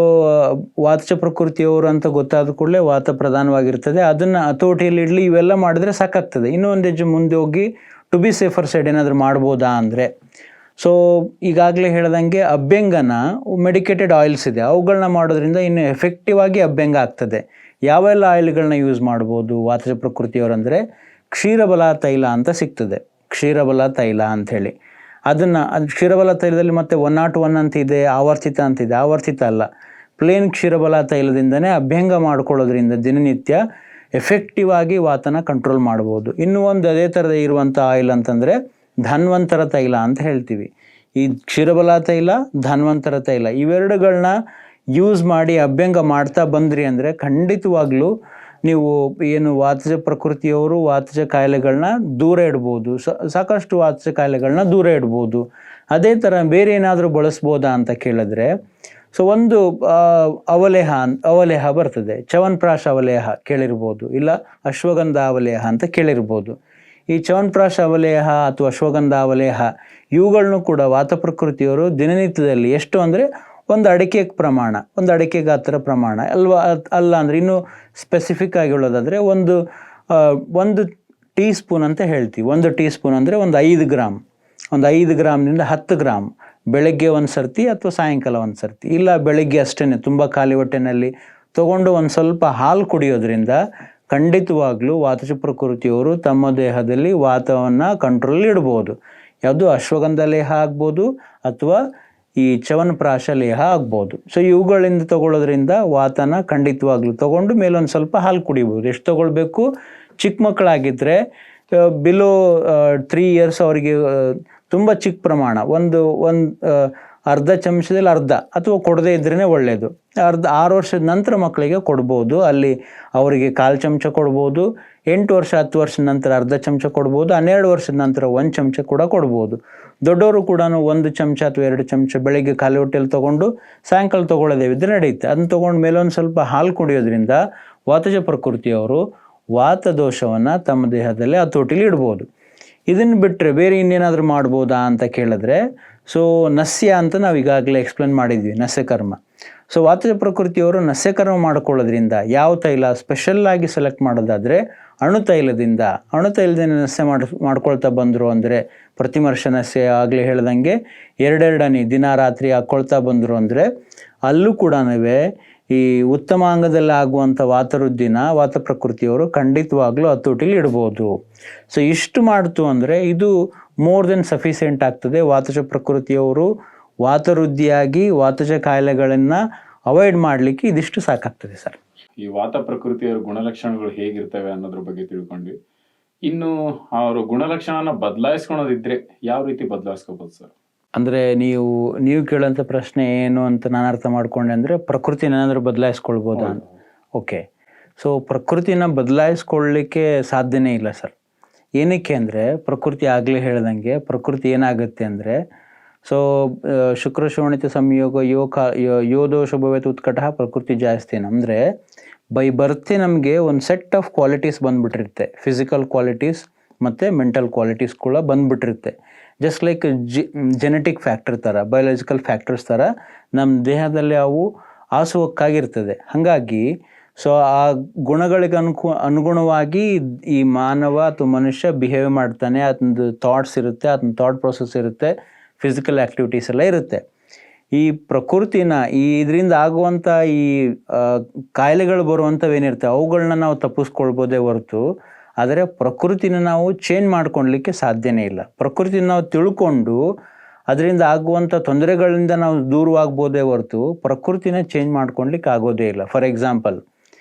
ವಾತಜ ಪ್ರಕೃತಿಯವರು ಅಂತ ಗೊತ್ತಾದ ಕೂಡಲೇ ವಾತ ಪ್ರಧಾನವಾಗಿರ್ತದೆ, ಅದನ್ನು ಹತೋಟಿಯಲ್ಲಿ ಇಡಲಿ ಇವೆಲ್ಲ ಮಾಡಿದ್ರೆ ಸಾಕಾಗ್ತದೆ. ಇನ್ನೂ ಒಂದು ಹೆಜ್ಜೆ ಮುಂದೆ ಹೋಗಿ ಟು ಬಿ ಸೇಫರ್ ಸೈಡ್ ಏನಾದರೂ ಮಾಡ್ಬೋದಾ ಅಂದರೆ ಸೊ ಈಗಾಗಲೇ ಹೇಳ್ದಂಗೆ ಅಭ್ಯಂಗನ ಮೆಡಿಕೇಟೆಡ್ ಆಯಿಲ್ಸ್ ಇದೆ, ಅವುಗಳನ್ನ ಮಾಡೋದ್ರಿಂದ ಇನ್ನು ಎಫೆಕ್ಟಿವ್ ಆಗಿ ಅಭ್ಯಂಗ ಆಗ್ತದೆ. ಯಾವೆಲ್ಲ ಆಯಿಲ್ಗಳನ್ನ ಯೂಸ್ ಮಾಡ್ಬೋದು ವಾತಜ ಪ್ರಕೃತಿಯವರು ಅಂದರೆ ಕ್ಷೀರಬಲ ತೈಲ ಅಂತ ಸಿಗ್ತದೆ, ಕ್ಷೀರಬಲ ತೈಲ ಅಂಥೇಳಿ. ಅದು ಕ್ಷೀರಬಲ ತೈಲದಲ್ಲಿ ಮತ್ತೆ 101 ಅಂತ ಇದೆ, ಆವರ್ತಿತ ಅಂತಿದೆ. ಆವರ್ತಿತ ಅಲ್ಲ, ಪ್ಲೇನ್ ಕ್ಷೀರಬಲ ತೈಲದಿಂದನೇ ಅಭ್ಯಂಗ ಮಾಡ್ಕೊಳ್ಳೋದ್ರಿಂದ ದಿನನಿತ್ಯ ಎಫೆಕ್ಟಿವ್ ಆಗಿ ವಾತನ ಕಂಟ್ರೋಲ್ ಮಾಡ್ಬೋದು. ಇನ್ನೂ ಒಂದು ಅದೇ ಥರದ ಇರುವಂಥ ಆಯಿಲ್ ಅಂತಂದರೆ ಧನ್ವಂತರ ತೈಲ ಅಂತ ಹೇಳ್ತೀವಿ. ಈ ಕ್ಷೀರಬಲ ತೈಲ, ಧನ್ವಂತರ ತೈಲ ಇವೆರಡುಗಳನ್ನ ಯೂಸ್ ಮಾಡಿ ಅಭ್ಯಂಗ ಮಾಡ್ತಾ ಬಂದ್ರಿ ಅಂದರೆ ಖಂಡಿತವಾಗ್ಲೂ ನೀವು ಏನು ವಾತಜ ಪ್ರಕೃತಿಯವರು ವಾತಜ ಕಾಯಿಲೆಗಳನ್ನ ದೂರ ಇಡ್ಬೋದು, ಸಾಕಷ್ಟು ವಾತಜ ಕಾಯಿಲೆಗಳನ್ನ ದೂರ ಇಡ್ಬೋದು. ಅದೇ ಥರ ಬೇರೆ ಏನಾದರೂ ಬಳಸ್ಬೋದಾ ಅಂತ ಕೇಳಿದ್ರೆ ಸೊ ಒಂದು ಅವಲೇಹ ಬರ್ತದೆ, ಚ್ಯವನ್ಪ್ರಾಶ ಅವಲೇಹ ಕೇಳಿರ್ಬೋದು, ಇಲ್ಲ ಅಶ್ವಗಂಧ ಅವಲೇಹ ಅಂತ ಕೇಳಿರ್ಬೋದು. ಈ ಚ್ಯವನ್ಪ್ರಾಶ ಅವಲೇಹ ಅಥವಾ ಅಶ್ವಗಂಧ ಅವಲೇಹ ಇವುಗಳನ್ನು ಕೂಡ ವಾತ ಪ್ರಕೃತಿಯವರು ದಿನನಿತ್ಯದಲ್ಲಿ ಎಷ್ಟು ಅಂದರೆ ಒಂದು ಅಡಿಕೆ ಪ್ರಮಾಣ, ಒಂದು ಅಡಿಕೆ ಗಾತ್ರ ಪ್ರಮಾಣ ಅಲ್ಲ ಅಂದರೆ ಇನ್ನೂ ಸ್ಪೆಸಿಫಿಕ್ ಆಗಿ ಹೇಳೋದಾದರೆ ಒಂದು ಟೀ ಸ್ಪೂನ್ ಅಂತ ಹೇಳ್ತೀವಿ. 1 ಟೀ ಸ್ಪೂನ್ ಅಂದರೆ ಒಂದು 5 ಗ್ರಾಮ್, ಒಂದು 5 ಗ್ರಾಮ್ನಿಂದ 10 ಗ್ರಾಮ್ ಬೆಳಗ್ಗೆ ಒಂದು ಸರ್ತಿ ಅಥವಾ ಸಾಯಂಕಾಲ ಒಂದು ಸರ್ತಿ, ಇಲ್ಲ ಬೆಳಗ್ಗೆ ಅಷ್ಟೇ ತುಂಬ ಖಾಲಿ ಹೊಟ್ಟೆನಲ್ಲಿ ತೊಗೊಂಡು ಒಂದು ಸ್ವಲ್ಪ ಹಾಲು ಕುಡಿಯೋದ್ರಿಂದ ಖಂಡಿತವಾಗ್ಲೂ ವಾತಜ ಪ್ರಕೃತಿಯವರು ತಮ್ಮ ದೇಹದಲ್ಲಿ ವಾತವನ್ನು ಕಂಟ್ರೋಲ್ ಇಡ್ಬೋದು. ಯಾವುದು ಅಶ್ವಗಂಧ ಲೇಹ ಆಗ್ಬೋದು ಅಥವಾ ಈ ಚ್ಯವನ್ಪ್ರಾಶ ಲೇಹ ಆಗ್ಬೋದು. ಸೊ ಇವುಗಳಿಂದ ತಗೊಳ್ಳೋದ್ರಿಂದ ವಾತನ ಖಂಡಿತವಾಗ್ಲೂ ತೊಗೊಂಡು ಮೇಲೊಂದು ಸ್ವಲ್ಪ ಹಾಲು ಕುಡಿಬೋದು. ಎಷ್ಟು ತೊಗೊಳ್ಬೇಕು? ಚಿಕ್ಕ ಮಕ್ಕಳಾಗಿದ್ದರೆ ಬಿಲೋ 3 ಇಯರ್ಸ್ ಅವರಿಗೆ ತುಂಬ ಚಿಕ್ಕ ಪ್ರಮಾಣ, ಒಂದು ಅರ್ಧ ಚಮಚದಲ್ಲಿ ಅರ್ಧ ಅಥವಾ ಕೊಡದೇ ಇದ್ರೇ ಒಳ್ಳೆಯದು. 6 ವರ್ಷದ ನಂತರ ಮಕ್ಕಳಿಗೆ ಕೊಡ್ಬೋದು, ಅಲ್ಲಿ ಅವರಿಗೆ 1/4 ಚಮಚ ಕೊಡ್ಬೋದು. 8 ವರ್ಷ 10 ವರ್ಷದ ನಂತರ ಅರ್ಧ ಚಮಚ ಕೊಡ್ಬೋದು. 12 ವರ್ಷದ ನಂತರ 1 ಚಮಚ ಕೂಡ ಕೊಡ್ಬೋದು. ದೊಡ್ಡವರು ಕೂಡ 1 ಚಮಚ ಅಥವಾ 2 ಚಮಚ ಬೆಳಗ್ಗೆ ಖಾಲಿ ಹೊಟ್ಟೆಯಲ್ಲಿ ತೊಗೊಂಡು ಸಾಯಂಕಾಲ ತೊಗೊಳ್ಳೋದೇವಿದ್ರೆ ನಡೆಯುತ್ತೆ. ಅದನ್ನು ತೊಗೊಂಡು ಮೇಲೆ ಒಂದು ಸ್ವಲ್ಪ ಹಾಲು ಕುಡಿಯೋದ್ರಿಂದ ವಾತಜ ಪ್ರಕೃತಿಯವರು ವಾತ ದೋಷವನ್ನು ತಮ್ಮ ದೇಹದಲ್ಲಿ ಹತೋಟಿಲಿ ಇಡ್ಬೋದು. ಇದನ್ನು ಬಿಟ್ಟರೆ ಬೇರೆ ಇನ್ನೇನಾದರೂ ಮಾಡ್ಬೋದಾ ಅಂತ ಕೇಳಿದ್ರೆ ಸೊ ನಸ್ಯ ಅಂತ ನಾವು ಈಗಾಗಲೇ ಎಕ್ಸ್ಪ್ಲೇನ್ ಮಾಡಿದ್ವಿ, ನಸ್ಯಕರ್ಮ. ಸೊ ವಾತಜ ಪ್ರಕೃತಿಯವರು ನಸ್ಯಕರ್ಮ ಮಾಡ್ಕೊಳ್ಳೋದ್ರಿಂದ ಯಾವ ತೈಲ ಸ್ಪೆಷಲ್ಲಾಗಿ ಸೆಲೆಕ್ಟ್ ಮಾಡೋದಾದರೆ ಅಣುತೈಲದಿಂದ ನಸ್ಯ ಮಾಡ್ಕೊಳ್ತಾ ಬಂದರು ಅಂದರೆ ಪ್ರತಿಮರ್ಶ ನಸ್ಯ ಆಗಲೇ ಹೇಳ್ದಂಗೆ 2 ಹನಿ ದಿನ ರಾತ್ರಿ ಹಾಕ್ಕೊಳ್ತಾ ಬಂದರು ಅಂದರೆ ಅಲ್ಲೂ ಕೂಡ ಈ ಉತ್ತಮಾಂಗದಲ್ಲಿ ಆಗುವಂಥ ವಾತವೃದ್ಧಿನ ವಾತ ಪ್ರಕೃತಿಯವರು ಖಂಡಿತವಾಗ್ಲೂ ಹತೋಟಿಲಿ ಇಡ್ಬೋದು. ಸೊ ಇಷ್ಟು ಮಾಡ್ತು ಅಂದರೆ ಇದು ಮೋರ್ ದೆನ್ ಸಫಿಷಿಯೆಂಟ್ ಆಗ್ತದೆ. ವಾತಜ ಪ್ರಕೃತಿಯವರು ವಾತವೃದ್ಧಿಯಾಗಿ ವಾತಜ ಕಾಯಿಲೆಗಳನ್ನು ಅವಾಯ್ಡ್ ಮಾಡಲಿಕ್ಕೆ ಇದಿಷ್ಟು ಸಾಕಾಗ್ತದೆ ಸರ್. ಈ ವಾತ ಪ್ರಕೃತಿಯವರ ಗುಣಲಕ್ಷಣಗಳು ಹೇಗಿರ್ತವೆ ಅನ್ನೋದ್ರ ಬಗ್ಗೆ ತಿಳ್ಕೊಂಡ್ವಿ. ಇನ್ನು ಅವರು ಗುಣಲಕ್ಷಣನ ಬದಲಾಯಿಸ್ಕೊಳೋದಿದ್ರೆ ಯಾವ ರೀತಿ ಬದಲಾಯಿಸ್ಕೋಬೋದು ಸರ್? ಅಂದರೆ ನೀವು ಕೇಳೋಂಥ ಪ್ರಶ್ನೆ ಏನು ಅಂತ ನಾನು ಅರ್ಥ ಮಾಡ್ಕೊಂಡೆ ಅಂದರೆ ಪ್ರಕೃತಿನ ಏನಾದರೂ ಬದಲಾಯಿಸ್ಕೊಳ್ಬೋದಾ? ಓಕೆ. ಸೊ ಪ್ರಕೃತಿನ ಬದಲಾಯಿಸ್ಕೊಳ್ಳಿಕ್ಕೆ ಸಾಧ್ಯನೇ ಇಲ್ಲ ಸರ್. ಏನಕ್ಕೆ ಅಂದರೆ ಪ್ರಕೃತಿ ಆಗಲೇ ಹೇಳ್ದಂಗೆ ಪ್ರಕೃತಿ ಏನಾಗುತ್ತೆ ಅಂದರೆ ಸೊ ಶುಕ್ರ ಶೋಣಿತ ಸಂಯೋಗ ಯೋದೋಷ ಭವೇತ್ ಉತ್ಕಟ ಪ್ರಕೃತಿ ಜಾಸ್ತಿ. ಅಂದರೆ ಬೈ ಬರ್ತೆ ನಮಗೆ ಒಂದು ಸೆಟ್ ಆಫ್ ಕ್ವಾಲಿಟೀಸ್ ಬಂದುಬಿಟ್ಟಿರುತ್ತೆ, ಫಿಸಿಕಲ್ ಕ್ವಾಲಿಟೀಸ್ ಮತ್ತು ಮೆಂಟಲ್ ಕ್ವಾಲಿಟೀಸ್ ಕೂಡ ಬಂದುಬಿಟ್ಟಿರುತ್ತೆ. ಜಸ್ಟ್ ಲೈಕ್ ಜೆನೆಟಿಕ್ ಫ್ಯಾಕ್ಟರ್ ಥರ, ಬಯೋಲಾಜಿಕಲ್ ಫ್ಯಾಕ್ಟರ್ಸ್ ಥರ ನಮ್ಮ ದೇಹದಲ್ಲಿ ಅವು ಆಸುವಕ್ಕಾಗಿರ್ತದೆ. ಹಾಗಾಗಿ ಸೊ ಆ ಗುಣಗಳಿಗೆ ಅನುಗುಣವಾಗಿ ಈ ಮಾನವ ಅಥವಾ ಮನುಷ್ಯ ಬಿಹೇವ್ ಮಾಡ್ತಾನೆ. ಅದೊಂದು ಥಾಟ್ಸ್ ಇರುತ್ತೆ, ಅದನ್ನ ಥಾಟ್ ಪ್ರೊಸೆಸ್ ಇರುತ್ತೆ, ಫಿಸಿಕಲ್ ಆ್ಯಕ್ಟಿವಿಟೀಸ್ ಎಲ್ಲ ಇರುತ್ತೆ. ಈ ಪ್ರಕೃತಿನ ಇದರಿಂದ ಆಗುವಂಥ ಈ ಕಾಯಿಲೆಗಳು ಬರುವಂಥವೇನಿರ್ತವೆ ಅವುಗಳನ್ನ ನಾವು ತಪ್ಪಿಸ್ಕೊಳ್ಬೋದೇ ಹೊರತು ಆದರೆ ಪ್ರಕೃತಿನ ನಾವು ಚೇಂಜ್ ಮಾಡ್ಕೊಳ್ಲಿಕ್ಕೆ ಸಾಧ್ಯನೇ ಇಲ್ಲ. ಪ್ರಕೃತಿನ ನಾವು ತಿಳ್ಕೊಂಡು ಅದರಿಂದ ಆಗುವಂಥ ತೊಂದರೆಗಳಿಂದ ನಾವು ದೂರವಾಗ್ಬೋದೇ ಹೊರತು ಪ್ರಕೃತಿನ ಚೇಂಜ್ ಮಾಡ್ಕೊಳ್ಲಿಕ್ಕೆ ಆಗೋದೇ ಇಲ್ಲ. ಫಾರ್ ಎಕ್ಸಾಂಪಲ್,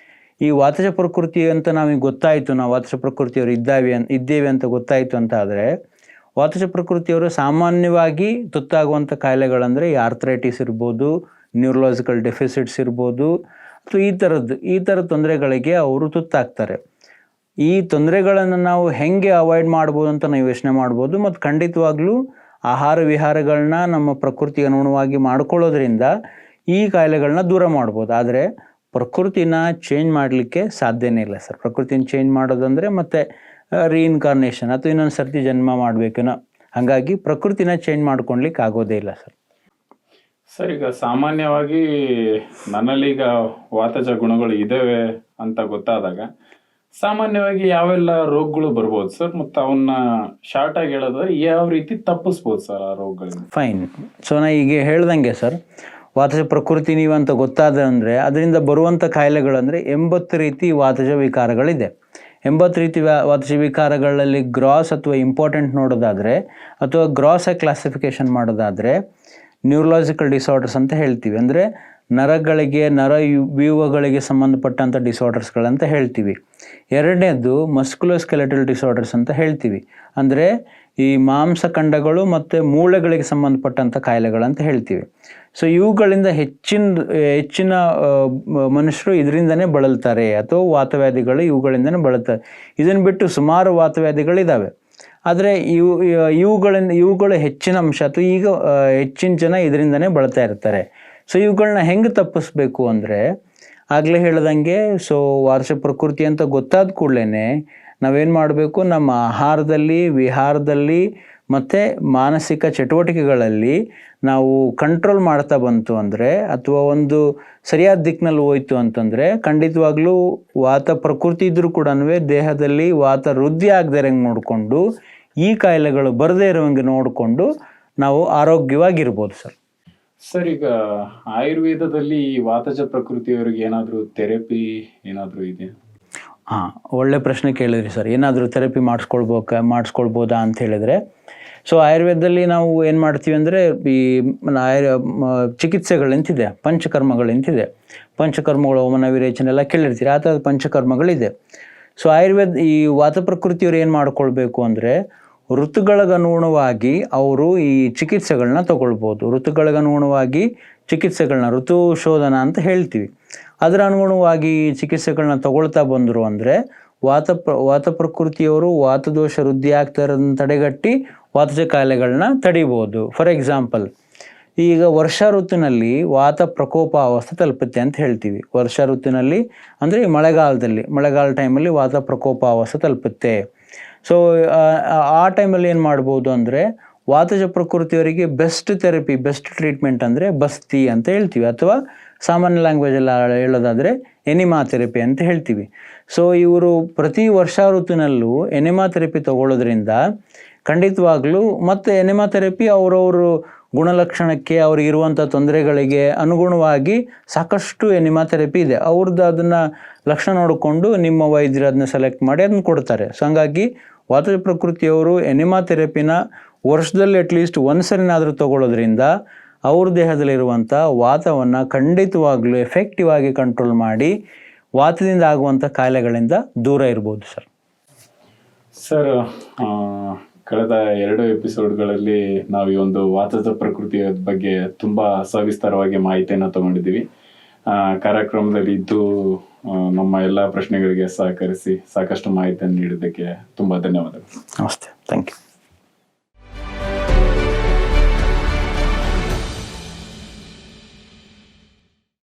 ಈ ವಾತಜ ಪ್ರಕೃತಿ ಅಂತ ನಮಗೆ ಗೊತ್ತಾಯಿತು, ನಾವು ವಾತಜ ಪ್ರಕೃತಿಯವರು ಇದ್ದೇವೆ ಅಂತ ಗೊತ್ತಾಯಿತು ಅಂತ ಆದರೆ ವಾತಜ ಪ್ರಕೃತಿಯವರು ಸಾಮಾನ್ಯವಾಗಿ ತುತ್ತಾಗುವಂಥ ಕಾಯಿಲೆಗಳಂದರೆ ಈ ಆರ್ಥರೈಟಿಸ್ ಇರ್ಬೋದು, ನ್ಯೂರಲಾಜಿಕಲ್ ಡೆಫಿಸಿಟ್ಸ್ ಇರ್ಬೋದು, ಅಥವಾ ಈ ಥರ ತೊಂದರೆಗಳಿಗೆ ಅವರು ತುತ್ತಾಗ್ತಾರೆ. ಈ ತೊಂದರೆಗಳನ್ನು ನಾವು ಹೆಂಗೆ ಅವಾಯ್ಡ್ ಮಾಡ್ಬೋದು ಅಂತ ನಾವು ಯೋಚನೆ ಮಾಡ್ಬೋದು. ಮತ್ತು ಖಂಡಿತವಾಗ್ಲೂ ಆಹಾರ ವಿಹಾರಗಳನ್ನ ನಮ್ಮ ಪ್ರಕೃತಿಗೆ ಅನುಗುಣವಾಗಿ ಮಾಡ್ಕೊಳ್ಳೋದ್ರಿಂದ ಈ ಕಾಯಿಲೆಗಳನ್ನ ದೂರ ಮಾಡ್ಬೋದು. ಆದರೆ ಪ್ರಕೃತಿನ ಚೇಂಜ್ ಮಾಡಲಿಕ್ಕೆ ಸಾಧ್ಯನೇ ಇಲ್ಲ ಸರ್. ಪ್ರಕೃತಿನ ಚೇಂಜ್ ಮಾಡೋದಂದರೆ ಮತ್ತೆ ರೀಇನ್ಕಾರ್ನೇಷನ್ ಅಥವಾ ಇನ್ನೊಂದು ಸರ್ತಿ ಜನ್ಮ ಮಾಡಬೇಕೇನೋ. ಹಾಗಾಗಿ ಪ್ರಕೃತಿನ ಚೇಂಜ್ ಮಾಡ್ಕೊಳ್ಲಿಕ್ಕೆ ಆಗೋದೇ ಇಲ್ಲ ಸರ್. ಸರ್, ಈಗ ಸಾಮಾನ್ಯವಾಗಿ ನನ್ನಲ್ಲೀಗ ವಾತಜ ಗುಣಗಳು ಇದಾವೆ ಅಂತ ಗೊತ್ತಾದಾಗ ಸಾಮಾನ್ಯವಾಗಿ ಯಾವೆಲ್ಲ ರೋಗಗಳು ಬರ್ಬೋದು ಸರ್, ಮತ್ತು ಅವನ್ನ ಶಾರ್ಟ್ ಆಗಿ ಹೇಳೋದಾದ್ರೆ ಯಾವ ರೀತಿ ತಪ್ಪಿಸ್ಬೋದು ಸರ್ ಆ ರೋಗಗಳಿಂದ? ಫೈನ್. ಸೊ ನಾ ಈಗ ಹೇಳ್ದಂಗೆ ಸರ್, ವಾತಜ ಪ್ರಕೃತಿ ನೀವಂತ ಗೊತ್ತಾದ ಅಂದರೆ ಅದರಿಂದ ಬರುವಂಥ ಕಾಯಿಲೆಗಳಂದರೆ 80 ರೀತಿ ವಾತಜ ವಿಕಾರಗಳಿದೆ. 80 ರೀತಿ ವಾತಜ ವಿಕಾರಗಳಲ್ಲಿ ಗ್ರಾಸ್ ಅಥವಾ ಇಂಪಾರ್ಟೆಂಟ್ ನೋಡೋದಾದರೆ ಅಥವಾ ಗ್ರಾಸ್ ಆಗಿ ಕ್ಲಾಸಿಫಿಕೇಶನ್ ಮಾಡೋದಾದರೆ ನ್ಯೂರಲಾಜಿಕಲ್ ಡಿಸಾರ್ಡರ್ಸ್ ಅಂತ ಹೇಳ್ತೀವಿ. ಅಂದರೆ ನರಗಳಿಗೆ, ವ್ಯೂಹಗಳಿಗೆ ಸಂಬಂಧಪಟ್ಟಂಥ ಡಿಸಾರ್ಡರ್ಸ್ಗಳಂತ ಹೇಳ್ತೀವಿ. ಎರಡನೇದು ಮಸ್ಕ್ಯುಲೋಸ್ಕೆಲೆಟಲ್ ಡಿಸಾರ್ಡರ್ಸ್ ಅಂತ ಹೇಳ್ತೀವಿ. ಅಂದರೆ ಈ ಮಾಂಸಖಂಡಗಳು ಮತ್ತು ಮೂಳೆಗಳಿಗೆ ಸಂಬಂಧಪಟ್ಟಂಥ ಕಾಯಿಲೆಗಳಂತ ಹೇಳ್ತೀವಿ. ಸೊ ಇವುಗಳಿಂದ ಹೆಚ್ಚಿನ ಮನುಷ್ಯರು ಇದರಿಂದನೇ ಬಳಲ್ತಾರೆ, ಅಥವಾ ವಾತವ್ಯಾಧಿಗಳು ಇವುಗಳಿಂದನೇ ಬಳಲ್ತಾರೆ. ಇದನ್ನು ಬಿಟ್ಟು ಸುಮಾರು ವಾತವ್ಯಾಧಿಗಳಿದ್ದಾವೆ. ಆದರೆ ಇವುಗಳು ಹೆಚ್ಚಿನ ಅಂಶ ಅಥವಾ ಈಗ ಹೆಚ್ಚಿನ ಜನ ಇದರಿಂದನೇ ಬಳಲ್ತಾ ಇರ್ತಾರೆ. ಸೊ ಇವುಗಳನ್ನ ಹೆಂಗೆ ತಪ್ಪಿಸ್ಬೇಕು ಅಂದರೆ ಆಗಲೇ ಹೇಳ್ದಂಗೆ, ಸೊ ವಾತಜ ಪ್ರಕೃತಿ ಅಂತ ಗೊತ್ತಾದ ಕೂಡಲೇ ನಾವೇನು ಮಾಡಬೇಕು, ನಮ್ಮ ಆಹಾರದಲ್ಲಿ, ವಿಹಾರದಲ್ಲಿ ಮತ್ತು ಮಾನಸಿಕ ಚಟುವಟಿಕೆಗಳಲ್ಲಿ ನಾವು ಕಂಟ್ರೋಲ್ ಮಾಡ್ತಾ ಬಂತು ಅಂದರೆ, ಅಥವಾ ಒಂದು ಸರಿಯಾದ ದಿಕ್ಕಿನಲ್ಲಿ ಹೋಯ್ತು ಅಂತಂದರೆ ಖಂಡಿತವಾಗ್ಲೂ ವಾತ ಪ್ರಕೃತಿ ಇದ್ರೂ ಕೂಡ ದೇಹದಲ್ಲಿ ವಾತ ವೃದ್ಧಿ ಆಗದೇ ಇರೋಂಗೆ ನೋಡಿಕೊಂಡು, ಈ ಕಾಯಿಲೆಗಳು ಬರದೇ ಇರೋಂಗೆ ನೋಡಿಕೊಂಡು ನಾವು ಆರೋಗ್ಯವಾಗಿರ್ಬೋದು ಸರ್. ಸರ್, ಈಗ ಆಯುರ್ವೇದದಲ್ಲಿ ಈ ವಾತಜ ಪ್ರಕೃತಿಯವರಿಗೆ ಏನಾದರೂ ಥೆರಪಿ ಏನಾದರೂ ಇದೆ? ಹಾಂ, ಒಳ್ಳೆ ಪ್ರಶ್ನೆ ಕೇಳಿದ್ರಿ ಸರ್. ಏನಾದರೂ ಥೆರಪಿ ಮಾಡಿಸ್ಕೊಳ್ಬೋದಾ ಅಂತ ಹೇಳಿದರೆ, ಸೊ ಆಯುರ್ವೇದದಲ್ಲಿ ನಾವು ಏನು ಮಾಡ್ತೀವಿ ಅಂದರೆ, ಈ ಚಿಕಿತ್ಸೆಗಳಂತಿದೆ, ಪಂಚಕರ್ಮಗಳಂತಿದೆ. ಪಂಚಕರ್ಮಗಳು, ಹೋಮನ ವಿರೇಚನ ಎಲ್ಲ ಕೇಳಿರ್ತೀರಿ, ಆ ಥರದ ಪಂಚಕರ್ಮಗಳಿದೆ. ಸೊ ಈ ವಾತ ಪ್ರಕೃತಿಯವರು ಏನು ಮಾಡ್ಕೊಳ್ಬೇಕು ಅಂದರೆ, ಋತುಗಳಿಗನುಗುಣವಾಗಿ ಅವರು ಈ ಚಿಕಿತ್ಸೆಗಳನ್ನ ತಗೊಳ್ಬೋದು. ಋತುಗಳಿಗನುಗುಣವಾಗಿ ಚಿಕಿತ್ಸೆಗಳನ್ನ ಋತು ಶೋಧನ ಅಂತ ಹೇಳ್ತೀವಿ. ಅದರ ಅನುಗುಣವಾಗಿ ಚಿಕಿತ್ಸೆಗಳನ್ನ ತಗೊಳ್ತಾ ಬಂದರು ಅಂದರೆ ವಾತ ಪ್ರಕೃತಿಯವರು ವಾತದೋಷ ವೃದ್ಧಿ ಆಗ್ತಾ ಇರೋದನ್ನ ತಡೆಗಟ್ಟಿ ವಾತಜ ಕಾಯಿಲೆಗಳನ್ನ ತಡಿಬೋದು. ಫಾರ್ ಎಕ್ಸಾಂಪಲ್, ಈಗ ವರ್ಷಾ ಋತುವಿನಲ್ಲಿ ವಾತ ಪ್ರಕೋಪ ಅವಸ್ಥೆ ತಲುಪುತ್ತೆ ಅಂತ ಹೇಳ್ತೀವಿ. ವರ್ಷಾ ಋತುವಿನಲ್ಲಿ ಅಂದರೆ ಮಳೆಗಾಲ ಟೈಮಲ್ಲಿ ವಾತ ಪ್ರಕೋಪ ಅವಸ್ಥೆ ತಲುಪುತ್ತೆ. ಸೊ ಆ ಟೈಮಲ್ಲಿ ಏನು ಮಾಡ್ಬೋದು ಅಂದರೆ, ವಾತಜ ಪ್ರಕೃತಿಯವರಿಗೆ ಬೆಸ್ಟ್ ಥೆರಪಿ, ಬೆಸ್ಟ್ ಟ್ರೀಟ್ಮೆಂಟ್ ಅಂದರೆ ಬಸ್ತಿ ಅಂತ ಹೇಳ್ತೀವಿ, ಅಥವಾ ಸಾಮಾನ್ಯ ಲ್ಯಾಂಗ್ವೇಜಲ್ಲಿ ಹೇಳೋದಾದರೆ ಎನಿಮಾ ಥೆರಪಿ ಅಂತ ಹೇಳ್ತೀವಿ. ಸೊ ಇವರು ಪ್ರತಿ ವರ್ಷಾ ಋತುವಿನಲ್ಲೂ ಎನಿಮಾ ಥೆರಪಿ ತಗೊಳ್ಳೋದ್ರಿಂದ ಖಂಡಿತವಾಗ್ಲೂ, ಮತ್ತು ಎನಿಮಾ ಥೆರಪಿ ಅವರವರು ಗುಣಲಕ್ಷಣಕ್ಕೆ, ಅವ್ರಿಗೆ ಇರುವಂಥ ತೊಂದರೆಗಳಿಗೆ ಅನುಗುಣವಾಗಿ ಸಾಕಷ್ಟು ಎನಿಮಾ ಥೆರಪಿ ಇದೆ. ಅವ್ರದ್ದು ಅದನ್ನು ಲಕ್ಷಣ ನೋಡಿಕೊಂಡು ನಿಮ್ಮ ವೈದ್ಯರು ಅದನ್ನ ಸೆಲೆಕ್ಟ್ ಮಾಡಿ ಅದನ್ನು ಕೊಡ್ತಾರೆ. ಸೊ ಹಂಗಾಗಿ ವಾತಜ ಪ್ರಕೃತಿಯವರು ಎನಿಮಾ ಥೆರಪಿನ ವರ್ಷದಲ್ಲಿ ಅಟ್ಲೀಸ್ಟ್ ಒಂದ್ಸರಿನಾದರೂ ತಗೊಳ್ಳೋದ್ರಿಂದ ಅವ್ರ ದೇಹದಲ್ಲಿರುವಂಥ ವಾತವನ್ನು ಖಂಡಿತವಾಗ್ಲೂ ಎಫೆಕ್ಟಿವ್ ಆಗಿ ಕಂಟ್ರೋಲ್ ಮಾಡಿ ವಾತದಿಂದ ಆಗುವಂಥ ಕಾಯಿಲೆಗಳಿಂದ ದೂರ ಇರ್ಬೋದು ಸರ್. ಸರ್, ಕಳೆದ 2 ಎಪಿಸೋಡ್ಗಳಲ್ಲಿ ನಾವು ಈ ಒಂದು ವಾತಜ ಪ್ರಕೃತಿಯ ಬಗ್ಗೆ ತುಂಬ ಸವಿಸ್ತಾರವಾಗಿ ಮಾಹಿತಿಯನ್ನು ತಗೊಂಡಿದ್ದೀವಿ. ಕಾರ್ಯಕ್ರಮದಲ್ಲಿ ಇದ್ದು ನಮ್ಮ ಎಲ್ಲ ಪ್ರಶ್ನೆಗಳಿಗೆ ಸಹಕರಿಸಿ ಸಾಕಷ್ಟು ಮಾಹಿತಿಯನ್ನು ನೀಡಿದ್ದಕ್ಕೆ ತುಂಬ ಧನ್ಯವಾದಗಳು. ನಮಸ್ತೆ, ಥ್ಯಾಂಕ್ ಯು.